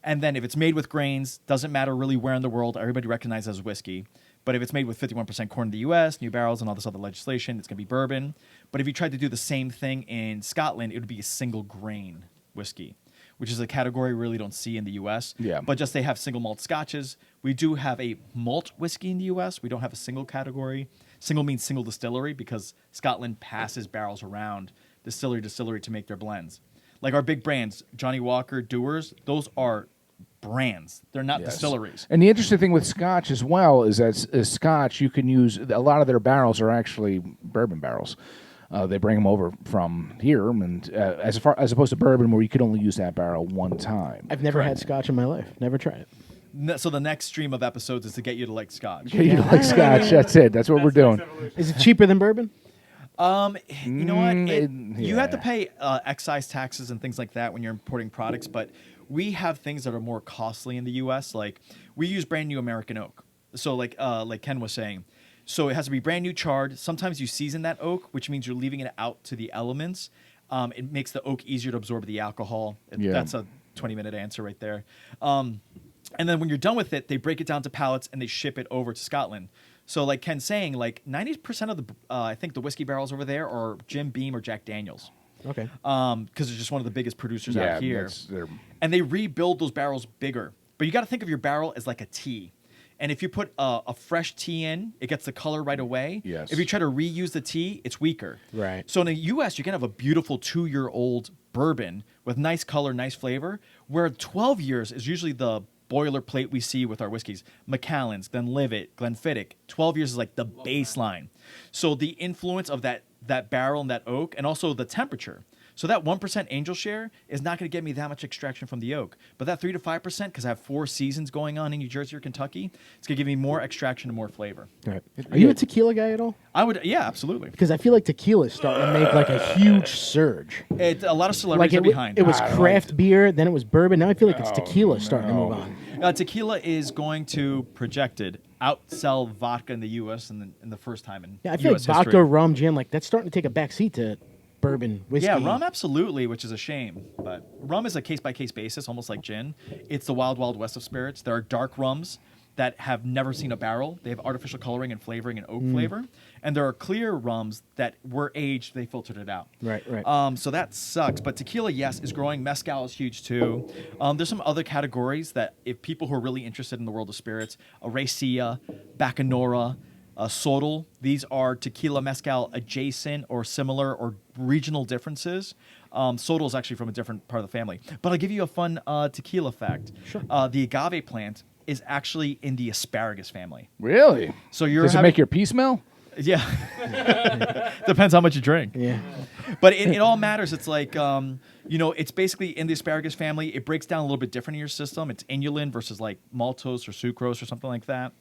And then if it's made with grains, doesn't matter really where in the world, everybody recognizes as whiskey. But if it's made with 51% corn in the U.S., new barrels, and all this other legislation, it's going to be bourbon. But if you tried to do the same thing in Scotland, it would be a single grain whiskey, which is a category we really don't see in the U.S. Yeah. But just they have single malt scotches. We do have a malt whiskey in the U.S. We don't have a single category. Single means single distillery because Scotland passes barrels around distillery to distillery to make their blends. Like our big brands, Johnny Walker, Dewar's, those are brands. They're not distilleries. And the interesting thing with Scotch as well is that Scotch, you can use, a lot of their barrels are actually bourbon barrels. They bring them over from here, and as opposed to bourbon, where you could only use that barrel one time. I've never had Scotch in my life. Never tried it. So the next stream of episodes is to get you to like Scotch. You like Scotch? That's it. That's what we're doing. Is it cheaper than bourbon? You know what? You have to yeah. pay excise taxes and things like that when you're importing products, but we have things that are more costly in the U.S. Like we use brand new American oak. So like Ken was saying, so it has to be brand new charred. Sometimes you season that oak, which means you're leaving it out to the elements. It makes the oak easier to absorb the alcohol. That's a 20-minute answer right there. And then when you're done with it, they break it down to pallets and they ship it over to Scotland. So like Ken's saying, like 90% of the, I think the whiskey barrels over there are Jim Beam or Jack Daniels. Okay. Because it's just one of the biggest producers out here. they're- And they rebuild those barrels bigger. But you got to think of your barrel as like a T. And if you put a fresh tea in, it gets the color right away. Yes. If you try to reuse the tea, it's weaker. Right. So in the U.S., you can have a beautiful 2-year-old bourbon with nice color, nice flavor, where 12 years is usually the boilerplate we see with our whiskeys. Macallan's, Glenlivet, Glenfiddich. 12 years is like the baseline. So the influence of that barrel and that oak, and also the temperature. So that 1% angel share is not going to get me that much extraction from the oak. But that 3 to 5%, because I have 4 seasons going on in New Jersey or Kentucky, it's going to give me more extraction and more flavor. Right. Are you a tequila guy at all? I would, yeah, absolutely. Because I feel like tequila is starting to make like a huge surge. A lot of celebrities Like are behind it was I don't craft beer, then it was bourbon. Now I feel like it's tequila starting to move on. Tequila is going to, projected, outsell vodka in the U.S. in the first time in Yeah, I feel like US vodka, history. rum, gin, like that's starting to take a backseat to bourbon, whiskey. Yeah, rum absolutely, which is a shame. But rum is a case-by-case basis, almost like gin. It's the wild, wild west of spirits. There are dark rums that have never seen a barrel. They have artificial coloring and flavoring and oak flavor. And there are clear rums that were aged. They filtered it out. Right, right. So that sucks. But tequila, yes, is growing. Mezcal is huge too. There's some other categories that if people who are really interested in the world of spirits, Racia, Bacanora, Sodal, these are tequila mezcal adjacent or similar or regional differences. Sodal is actually from a different part of the family. But I'll give you a fun tequila fact. Sure. The agave plant is actually in the asparagus family. Really? So you're Does it having- make your pee smell? Yeah. Depends how much you drink. Yeah. But it all matters. It's like, it's basically in the asparagus family. It breaks down a little bit different in your system. It's inulin versus like maltose or sucrose or something like that.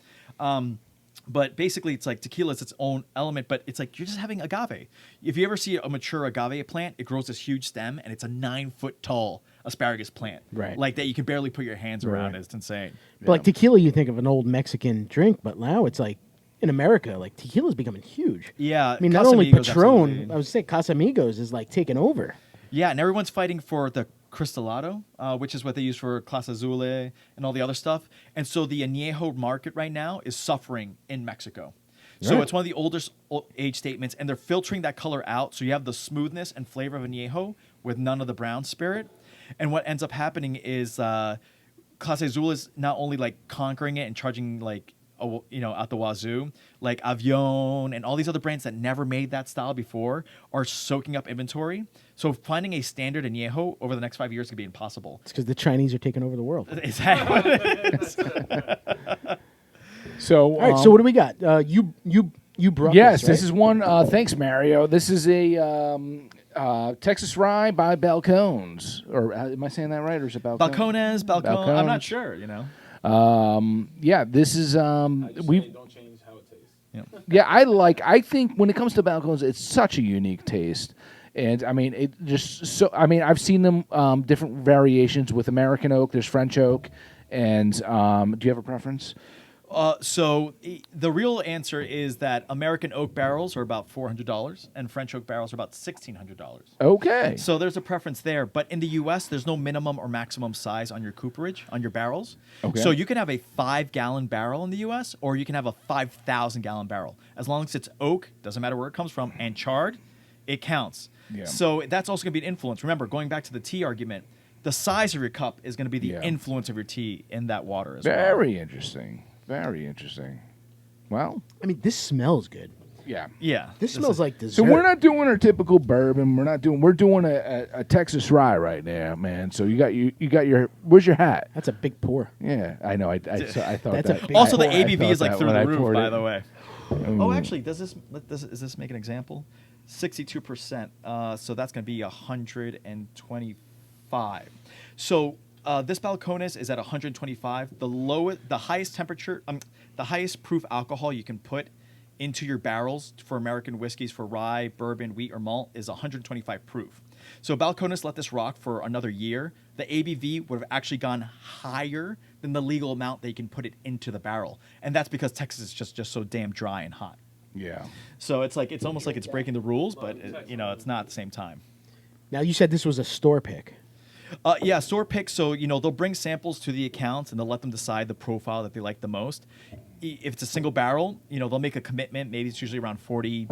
But basically, it's like tequila is its own element, but it's like you're just having agave. If you ever see a mature agave plant, it grows this huge stem, and it's a 9-foot tall asparagus plant. Right. Like that you can barely put your hands around. Right. It's insane. But like tequila, you think of an old Mexican drink, but now it's like in America, like tequila is becoming huge. Yeah. I mean, not only Casamigos, Patron, absolutely. I would say Casamigos is like taking over. Yeah, and everyone's fighting for the Cristalado, which is what they use for Clase Azul and all the other stuff. And so the añejo market right now is suffering in Mexico. So Right. it's one of the oldest age statements, and they're filtering that color out. So you have the smoothness and flavor of añejo with none of the brown spirit. And what ends up happening is Clase Azul is not only like conquering it and charging like out the wazoo, like Avion and all these other brands that never made that style before are soaking up inventory. So finding a standard añejo over the next 5 years could be impossible. It's because the Chinese are taking over the world. Is that what it is? So, All right, so what do we got? You brought yes, this, right? this is one. Thanks, Mario. This is a Texas Rye by Balcones. Or am I saying that right? Or is it Balcones? Balcone. I'm not Balcones. sure, Yeah, this is we. Don't change how it tastes. Yeah, I think when it comes to Balcones, it's such a unique taste. And I mean, it just so. I mean, I've seen them different variations with American oak. There's French oak, and do you have a preference? So the real answer is that American oak barrels are about $400 and French oak barrels are about $1,600. Okay. So there's a preference there. But in the U.S., there's no minimum or maximum size on your cooperage, on your barrels. Okay. So you can have a 5-gallon barrel in the U.S. or you can have a 5,000-gallon barrel. As long as it's oak, doesn't matter where it comes from, and charred, it counts. Yeah. So that's also going to be an influence. Remember, going back to the tea argument, the size of your cup is going to be the Yeah. influence of your tea in that water as well. Very interesting. Very interesting. Well, I mean, this smells good. yeah. Yeah. This smells like dessert. So we're not doing our typical bourbon. We're doing a Texas Rye right now, man. So you got your. Where's your hat? That's a big pour. Yeah, I know. I thought That's a that. big Also, the I ABV is like thought through that the when I roof, poured by it. the way. Oh, actually, is this make an example? 62%. So that's going to be 125. So this Balcones is at 125. The highest temperature, the highest proof alcohol you can put into your barrels for American whiskeys, for rye, bourbon, wheat, or malt is 125 proof. So Balcones let this rock for another year. The ABV would have actually gone higher than the legal amount they can put it into the barrel, and that's because Texas is just so damn dry and hot. Yeah. So it's almost like it's breaking the rules, but it's not at the same time. Now, you said this was a store pick. Yeah, store pick. So they'll bring samples to the accounts and they'll let them decide the profile that they like the most. If it's a single barrel, they'll make a commitment. Maybe it's usually around 40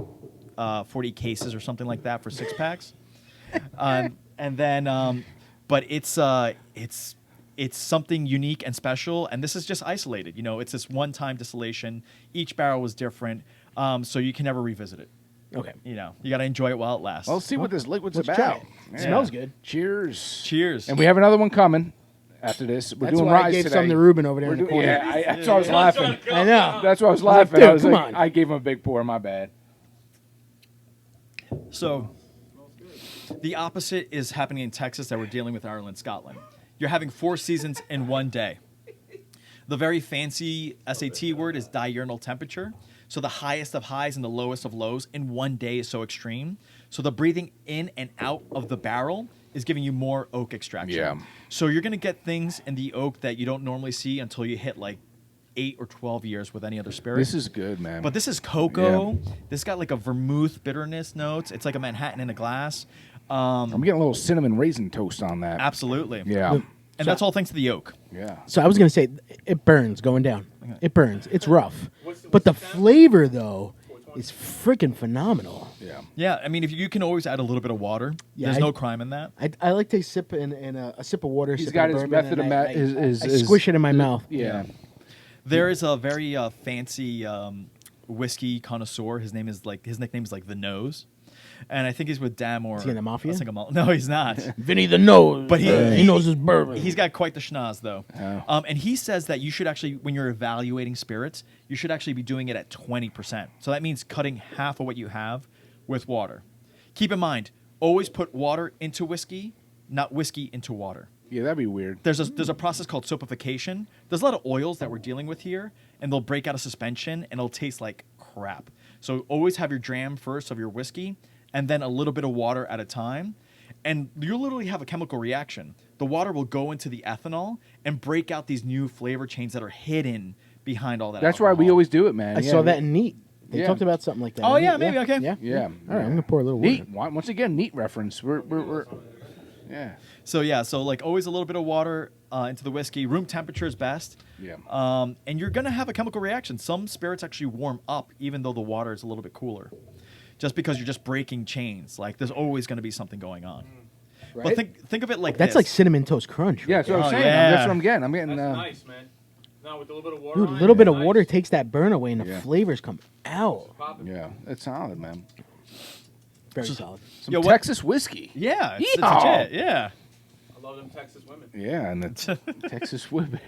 cases or something like that for 6 packs. And then, but it's it's something unique and special, and this is just isolated. You know, it's this one-time distillation. Each barrel was different, so you can never revisit it. Okay. You know, you got to enjoy it while it lasts. Well, let's see what this liquid's Let's about. try it. Yeah. Smells good. Cheers. Cheers. And we have another one coming after this. We're That's doing why I Ryes gave today. some to Ruben over there We're in the doing, corner. yeah, that's why I was laughing. I know. That's why I was like, laughing. dude, I was come like, on. I gave him a big pour. My bad. So, the opposite is happening in Texas that we're dealing with Ireland, Scotland. You're having 4 seasons in one day. The very fancy SAT word is diurnal temperature. So the highest of highs and the lowest of lows in one day is so extreme. So the breathing in and out of the barrel is giving you more oak extraction. Yeah. So you're going to get things in the oak that you don't normally see until you hit like 8 or 12 years with any other spirit. This is good, man. But this is cocoa. This got like a vermouth bitterness notes. It's like a Manhattan in a glass. I'm getting a little cinnamon raisin toast on that. Absolutely. Yeah. And that's all thanks to the oak. Yeah. So I was going to say, it burns going down. It burns. It's rough. What's But the the temp? flavor, though, is freaking phenomenal. Yeah. Yeah, I mean, if you can always add a little bit of water. Yeah, There's I- no crime in that. I like to sip in a sip of water. He's sip got of his bourbon, method and of I his squish it in my mouth. Yeah. There is a very fancy whiskey connoisseur. His nickname is like the Nose, and I think he's with Dam or Is he in the Mafia? No, he's not. Vinny the Nose. But he knows his bourbon. He's got quite the schnoz, though. Oh. And he says that you should actually, when you're evaluating spirits, you should actually be doing it at 20%. So that means cutting half of what you have with water. Keep in mind, always put water into whiskey, not whiskey into water. Yeah, that'd be weird. There's a process called sopification. There's a lot of oils that we're dealing with here, and they'll break out of suspension, and it'll taste like crap. So always have your dram first of your whiskey, and then a little bit of water at a time. And you'll literally have a chemical reaction. The water will go into the ethanol and break out these new flavor chains that are hidden behind all that That's why we alcohol. always do it, man. I Yeah, saw that in Neat. They Yeah. talked about something like that. Oh, in yeah, Neat. maybe, okay. Yeah. Yeah. All right, I'm gonna pour a little water. Neat. Once again, neat reference. We're yeah. So like always a little bit of water into the whiskey. Room temperature is best. Yeah. And you're gonna have a chemical reaction. Some spirits actually warm up even though the water is a little bit cooler, just because you're just breaking chains. Like there's always gonna be something going on. Right? But think of it like That's this. like cinnamon toast crunch. Yeah, that's what I'm Oh, saying. yeah. That's what I'm getting. I'm getting. That's nice, man. Now with a little bit of water. Dude, a on it, little bit of nice. water takes that burn away, and the Yeah. flavors come out. Popping. Yeah, it's solid, man. Very solid. Some Yo, what- Texas whiskey. yeah, it's Yeehaw. legit. Yeah. I love them Texas women. Yeah, and the Texas women.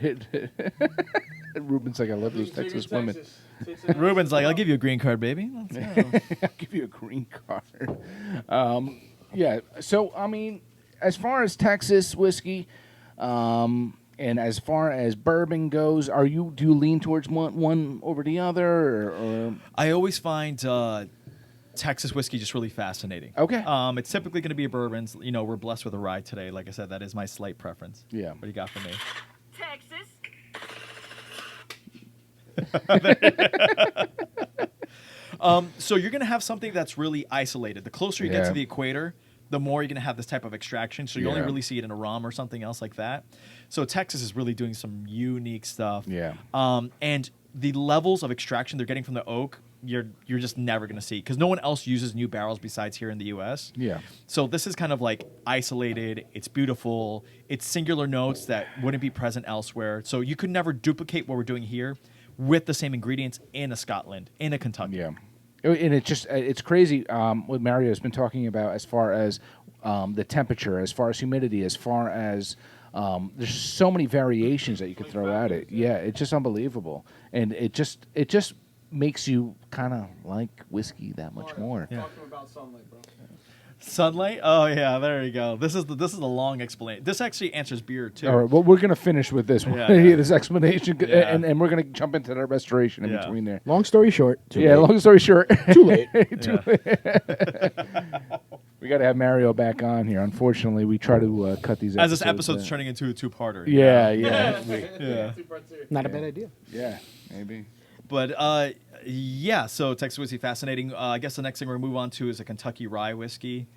Ruben's like, I love those Big Texas in women. Texas. Tits and Ruben's ass. like, I'll give you a green card, baby. Let's go. I'll give you a green card. Yeah. So I mean, as far as Texas whiskey, and as far as bourbon goes, do you lean towards one over the other, or I always find Texas whiskey just really fascinating. Okay. It's typically going to be a bourbon. You know, we're blessed with a rye today. Like I said, that is my slight preference. Yeah. What do you got for me? Texas. So you're going to have something that's really isolated. The closer you get Yeah. to the equator, the more you're going to have this type of extraction. So you only Yeah. really see it in a rum or something else like that. So Texas is really doing some unique stuff. Yeah. And the levels of extraction they're getting from the oak, you're just never going to see because no one else uses new barrels besides here in the U.S. yeah, So this is kind of like isolated. It's beautiful. It's singular notes that wouldn't be present elsewhere. So you could never duplicate what we're doing here with the same ingredients in a Scotland, in a Kentucky. yeah, and it's crazy what Mario's been talking about as far as the temperature, as far as humidity, as far as there's so many variations that you could throw at it. Yeah, it's just unbelievable, and it just makes you kind of like whiskey that much more. Yeah. Talk to him about sunlight, bro. Sunlight? Oh yeah, there you go. This is the long explanation. This actually answers beer too. All right, well, we're gonna finish with this one. Yeah, yeah. This explanation, Yeah. and we're gonna jump into the restoration in Yeah. between there. Long story short. Long story short, Too late. we got to have Mario back on here. Unfortunately, we try to cut these As this episodes, episode's turning into a two-parter. Yeah, Yeah. yeah, Two parts here. Not a bad idea. yeah, maybe. But yeah, so Texas whiskey, fascinating. I guess the next thing we're gonna move on to is a Kentucky rye whiskey.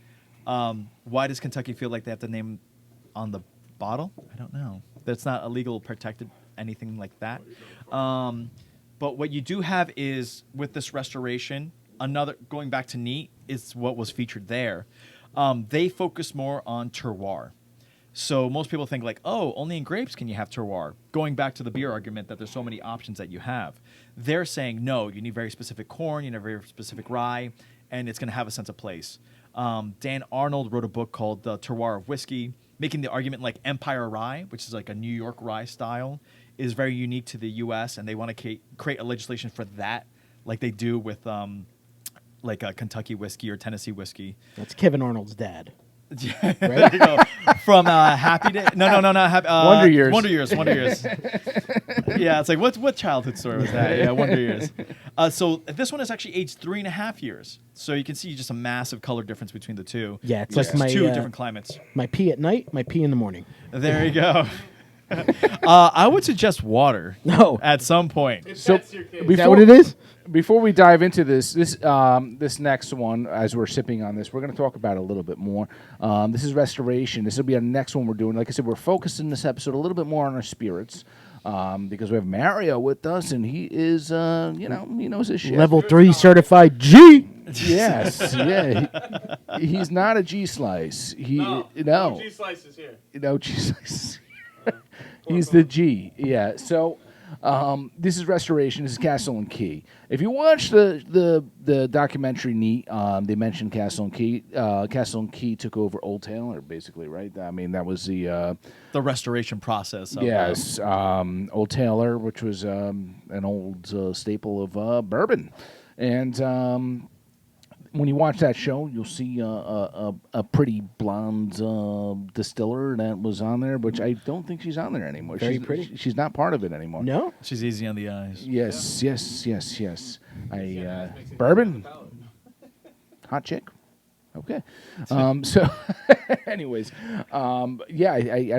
Why does Kentucky feel like they have to name on the bottle? I don't know. That's not illegal, protected, anything like that. But what you do have is with this restoration, another going back to neat is what was featured there. They focus more on terroir. So most people think like, oh, only in grapes can you have terroir. Going back to the beer argument that there's so many options that you have. They're saying, no, you need very specific corn, you need very specific rye, and it's going to have a sense of place. Dan Arnold wrote a book called The Terroir of Whiskey, making the argument like Empire Rye, which is like a New York rye style, is very unique to the U.S., and they want to create a legislation for that, like they do with like a Kentucky whiskey or Tennessee whiskey. That's Kevin Arnold's dad. Yeah, there you go. From Happy Day. No, Happy, Wonder Years. Wonder Years. Yeah, it's like what childhood story was that? Yeah, Wonder Years. So this one is actually aged 3.5 years. So you can see just a massive color difference between the two. Yeah, it's like It's my two different climates. my pee at night, my pee in the morning. There you go. I would suggest water. No. At some point. If So that's your case. Is that what it is? Before we dive into this next one, as we're sipping on this, we're going to talk about it a little bit more. This is Restoration. This will be our next one we're doing. Like I said, we're focusing this episode a little bit more on our spirits because we have Mario with us, and he is, he knows his shit. Level 3 certified G. Yes, yeah. He's not a G slice. No G slices here. No G slice. He's the G. Yeah. So. This is Restoration. This is Castle and Key. If you watch the documentary Neat, they mentioned Castle and Key. Castle and Key took over Old Taylor, basically, right? I mean, that was the restoration process. Of, yes, Old Taylor, which was an old staple of bourbon, and when you watch that show, you'll see a pretty blonde distiller that was on there, which I don't think she's on there anymore. Very she's pretty. She's not part of it anymore. No? She's easy on the eyes. Yes. Bourbon, hot chick. Okay. So, anyways, I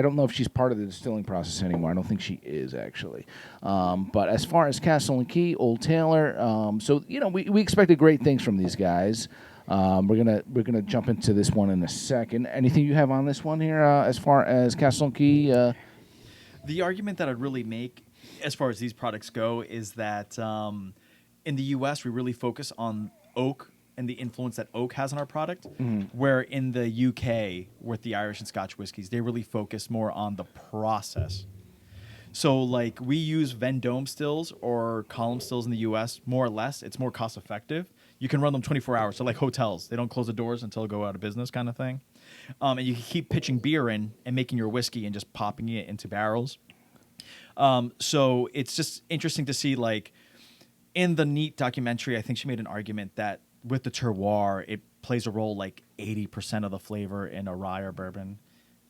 don't know if she's part of the distilling process anymore. I don't think she is actually. But as far as Castle and Key, Old Taylor, so we expected great things from these guys. We're gonna jump into this one in a second. Anything you have on this one here as far as Castle and Key? The argument that I'd really make as far as these products go is that in the U.S. we really focus on oak and the influence that oak has on our product, where in the UK with the Irish and Scotch whiskies, they really focus more on the process. So like we use Vendome stills or column stills in the US, more or less. It's more cost effective. You can run them 24 hours. So like hotels, they don't close the doors until they go out of business kind of thing. And you can keep pitching beer in and making your whiskey and just popping it into barrels. So it's just interesting to see like in the Neat documentary, I think she made an argument that with the terroir, it plays a role like 80% of the flavor in a rye or bourbon.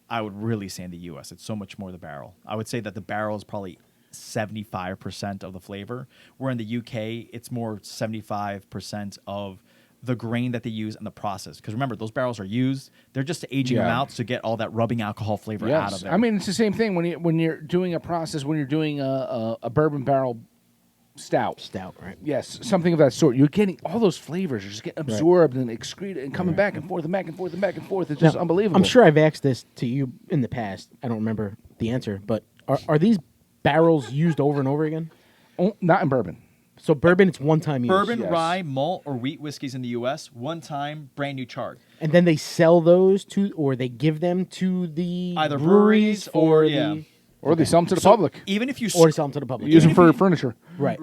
I would really say in the U.S., it's so much more the barrel. I would say that the barrel is probably 75% of the flavor, where in the U.K., it's more 75% of the grain that they use and the process. Because remember, those barrels are used. They're just aging them out to get all that rubbing alcohol flavor out of there. I mean, it's the same thing when you're doing a process, when you're doing a bourbon barrel stout, right? Yes, something of that sort. You're getting all those flavors are just getting absorbed and excreted and coming back and forth and back and forth and back and forth. It's just unbelievable. I'm sure I've asked this to you in the past. I don't remember the answer, but are these barrels used over and over again? Oh, not in bourbon. So bourbon, it's one-time use. Bourbon, rye, malt, or wheat whiskeys in the U.S., one time, brand new charred. And then they sell those to, or they give them to the Either breweries or Or they sell them to the public. Even if you or sell them to the public. Use them for furniture. Right.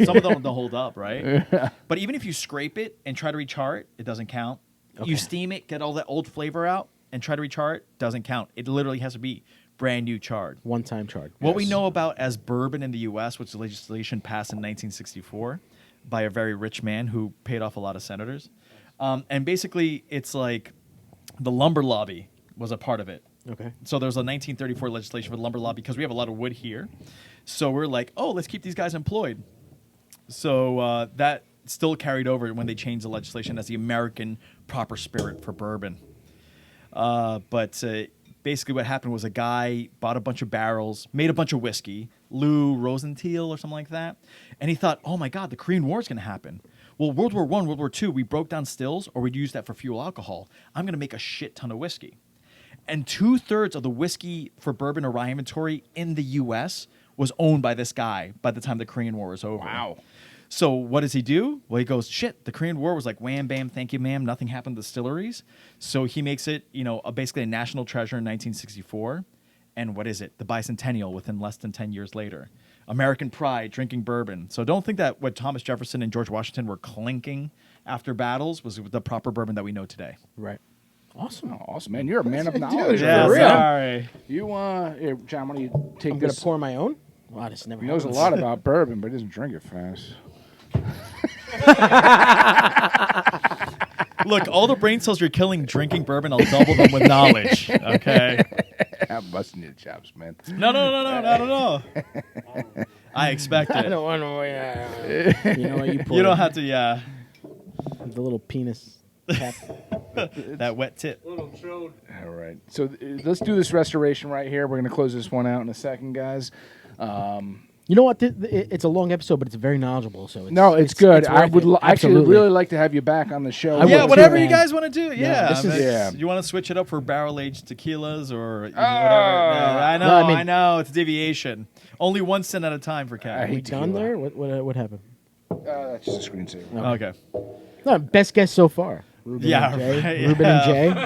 Some of them don't hold up, right? But even if you scrape it and try to rechar it, it doesn't count. Okay. You steam it, get all that old flavor out, and try to rechar it, doesn't count. It literally has to be brand new charred. One-time charred. What we know about as bourbon in the U.S., which is legislation passed in 1964 by a very rich man who paid off a lot of senators. And basically, it's like the lumber lobby was a part of it. Okay. So there's a 1934 legislation for the lumber lobby because we have a lot of wood here. So we're like, oh, let's keep these guys employed. So that still carried over when they changed the legislation as the American proper spirit for bourbon. But basically what happened was a guy bought a bunch of barrels, made a bunch of whiskey, Lou Rosenthal or something like that. And he thought, oh, my God, the Korean War is going to happen. Well, World War I, World War II, we broke down stills or we'd use that for fuel alcohol. I'm going to make a shit ton of whiskey. And 2/3 of the whiskey for bourbon or rye inventory in the U.S. was owned by this guy by the time the Korean War was over. Wow. So what does he do? Well, he goes, shit, the Korean War was like wham, bam, thank you, ma'am. Nothing happened to distilleries. So he makes it, basically a national treasure in 1964. And what is it? The bicentennial within less than 10 years later. American pride, drinking bourbon. So don't think that what Thomas Jefferson and George Washington were clinking after battles was the proper bourbon that we know today. Right. Awesome. Oh, awesome, man. You're a man of knowledge. Yeah, for real. sorry. You, here, John, why don't you take I'm gonna this? pour my own. Wow, this never He knows a happens. lot about bourbon, but he doesn't drink it fast. Look, all the brain cells you're killing drinking bourbon, I'll double them with knowledge. Okay. I'm busting your chops, man. No, not at all. I expect I it. don't want to. You know what? You pour You don't have to, the little penis cap. that wet tip. Little chode. All right. So let's do this restoration right here. We're going to close this one out in a second, guys. You know what? It's a long episode, but it's very knowledgeable. So It's good. it's I worth would it. actually Absolutely. really like to have you back on the show. I would Yeah, too, whatever you man. guys want to do. Yeah. this is- Yeah. You want to switch it up for barrel-aged tequilas or whatever. Ah. I know, No, I mean- I know. It's deviation. Only one cent at a time for I Cat. hate We done tequila. there? What happened? That's just a screensaver. Okay. No, best guess so far. Ruben Yeah, and Jay. right, Ruben yeah. and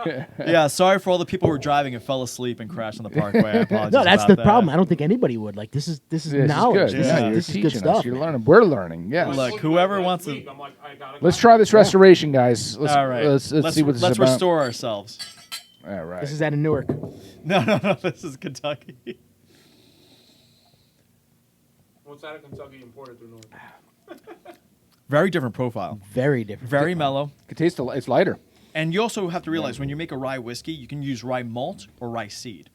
Jay. Yeah, sorry for all the people who were driving and fell asleep and crashed on the parkway. I apologize. No, that's about the that. problem. I don't think anybody would. Like this is This knowledge. is good. This, Yeah. is, You're this is good teaching stuff. us. You're learning. We're learning. Yes. Look, whoever Last wants to- week, I'm like, I gotta Let's go. try this restoration, guys. Let's, All right. Let's see what this let's is about. restore ourselves. All right. This is out of Newark. No. This is Kentucky. What's out of Kentucky imported through North? Very different profile. Very different. Very mellow. it tastes. It's lighter. And you also have to realize when you make a rye whiskey, you can use rye malt or rye seed.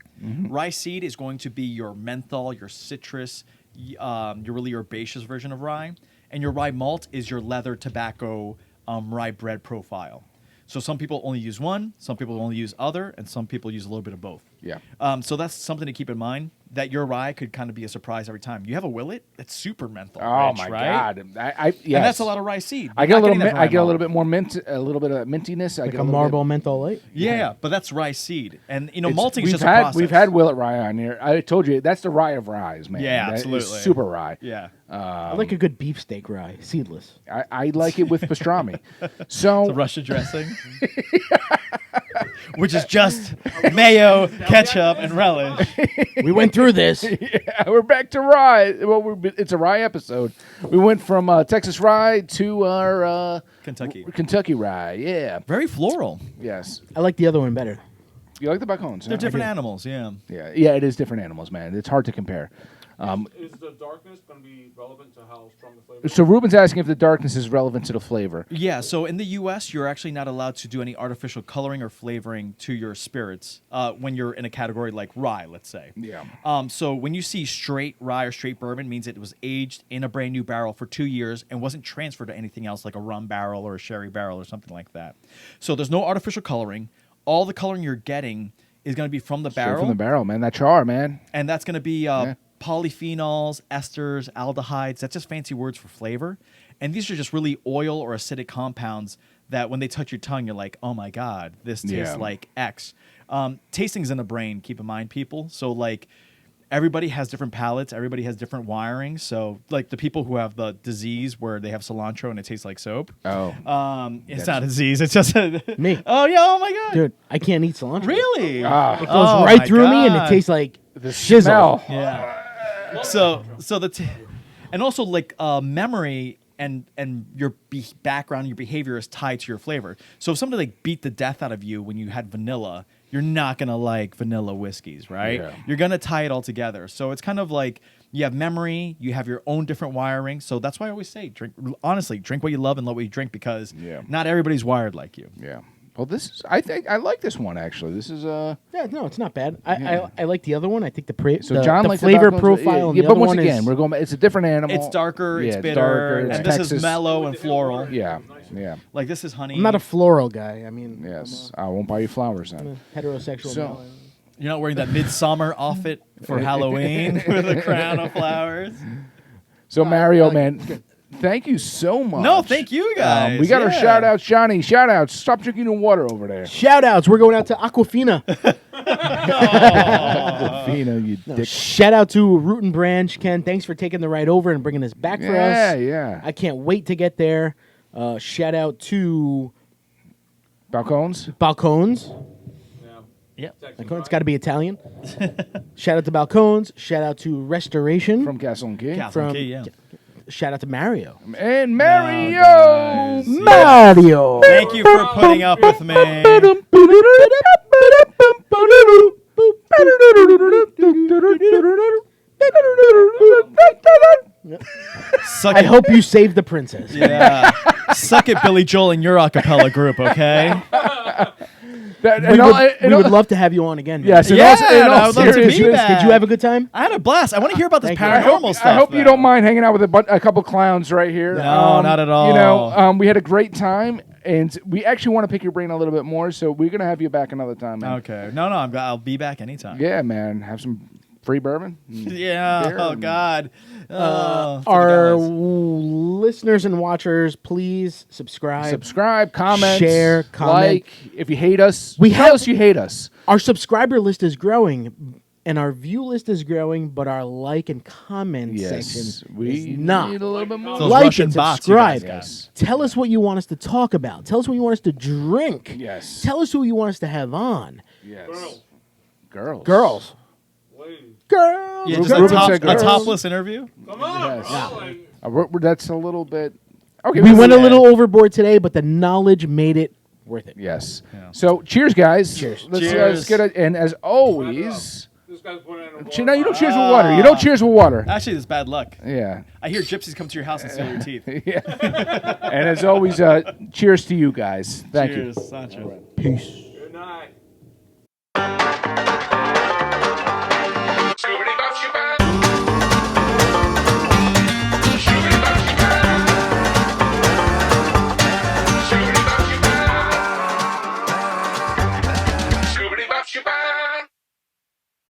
Rye seed is going to be your menthol, your citrus, your herbaceous version of rye. And your rye malt is your leather, tobacco, rye bread profile. So some people only use one, some people only use other, and some people use a little bit of both. Yeah. So that's something to keep in mind, that your rye could kind of be a surprise every time. You have a Willet, it's super menthol Oh rich, my right? God. Yes. And that's a lot of rye seed. I You're get a not little. getting that from I rye get a malt. little bit more mint. A little bit of mintiness. I Like get a little Marlboro bit. menthol light. Yeah, but that's rye seed. And, It's- malting is we've just had, a process. We've had Willet Rye on here. I told you that's the rye of ryes, man. Yeah, That is absolutely. super rye. Yeah. I like a good beefsteak rye, seedless. I like it with pastrami. So The Russia dressing. Which is just mayo, ketchup, and relish. We went through this. yeah, we're back to rye. Well, it's a rye episode. We went from Texas rye to our Kentucky. rye. Yeah. Very floral. Yes. I like the other one better. You like the Balcones? They're huh? different animals, yeah. Yeah, it is different animals, man. It's hard to compare. Is the darkness going to be relevant to how strong the flavor is? So Ruben's asking if the darkness is relevant to the flavor. Yeah, so in the U.S., you're actually not allowed to do any artificial coloring or flavoring to your spirits when you're in a category like rye, let's say. Yeah. So when you see straight rye or straight bourbon, means it was aged in a brand new barrel for 2 years and wasn't transferred to anything else like a rum barrel or a sherry barrel or something like that. So there's no artificial coloring. All the coloring you're getting is going to be from the Straight barrel. from the barrel, man. That char, man. And that's going to be polyphenols, esters, aldehydes. That's just fancy words for flavor. And these are just really oil or acidic compounds that when they touch your tongue, you're like, oh my God, this tastes Yeah. like X. Tasting's in the brain, keep in mind, people. So, like, everybody has different palates. Everybody has different wiring. So, like, the people who have the disease where they have cilantro and it tastes like soap. Oh. It's not a disease. It's just Me. Oh, yeah. Oh, my God. Dude, I can't eat cilantro. Really? It goes Oh, right my through me and it God. tastes like The shizzle. smell. Yeah. And also like memory and your background, your behavior is tied to your flavor. So if somebody like beat the death out of you when you had vanilla, you're not gonna like vanilla whiskeys, right? Yeah. You're gonna tie it all together. So it's kind of like you have memory, you have your own different wiring. So that's why I always say, drink what you love and love what you drink, because Yeah. not everybody's wired like you. Yeah. Well, this is. I think I like this one actually. This is Yeah, no, it's not bad. Yeah. I like the other one. I think So John the likes flavor the Balcones, profile. and Yeah, the but other once one again, is, we're going. It's a different animal. It's darker, Yeah, it's it's bitter, darker, it's and this Texas. is mellow and floral. Yeah. Yeah. Like this is honey. I'm not a floral guy. I mean, Yes. I won't buy you flowers I'm then. a heterosexual. So- male. You're not wearing that midsummer outfit for Halloween with a crown of flowers. So Mario, like- man. thank you so much. No, thank you guys. We got our Yeah. shout outs, Johnny. Shout outs. Stop drinking your water over there. Shout outs. We're going out to Aquafina. Aquafina, you dick. Shout out to Root and Branch. Ken, thanks for taking the ride over and bringing this back for us. Yeah. I can't wait to get there. Shout out to Balcones. Balcones. Yeah. It's got to be Italian. Shout out to Balcones. Shout out to Restoration. From Castle and Key. Castle From- Key, yeah. Shout out to Mario. And Mario. guys. Mario. Thank you for putting up with me. Suck I it. hope you saved the princess. Yeah. Suck it, Billy Joel, and your a cappella group, okay? We would love to have you on again. man. Yes, in Yeah, all, in all I would love to be seriousness, back. Did you have a good time? I had a blast. I want to hear about this Thank you. paranormal stuff. I hope you though. don't mind hanging out with a couple clowns right here. No, not at all. You know, we had a great time, and we actually want to pick your brain a little bit more, so we're going to have you back another time, man. Okay. No, I'll be back anytime. Yeah, man. Have some free bourbon. Yeah. Beer Oh, and- God. Our listeners and watchers, please subscribe. Subscribe, comment, Share, comment. like. If you hate us, We tell have- us you hate us. Our subscriber list is growing, and our view list is growing, but our like and comment section we is not. need a little bit more. Those Like Russian and bots you guys subscribe. got. Yes. Tell us what you want us to talk about. Tell us what you want us to drink. Yes. Tell us who you want us to have on. Yes. Girls. Girls. Ladies. Girls. Yeah, Ruben just said a girls. topless interview? Come on, Yes. bro. Like, That's a little bit. Okay. We went a Okay. little overboard today, but the knowledge made it worth it. Yes. Yeah. So, cheers, guys. Cheers. Let's Cheers. get it. And as always, this guy's putting in a no, you don't cheers with water. You don't cheers with water. Actually, it's bad luck. Yeah. I hear gypsies come to your house and steal your teeth. Yeah. And as always, cheers to you guys. Thank you. Cheers, Sancho. Peace.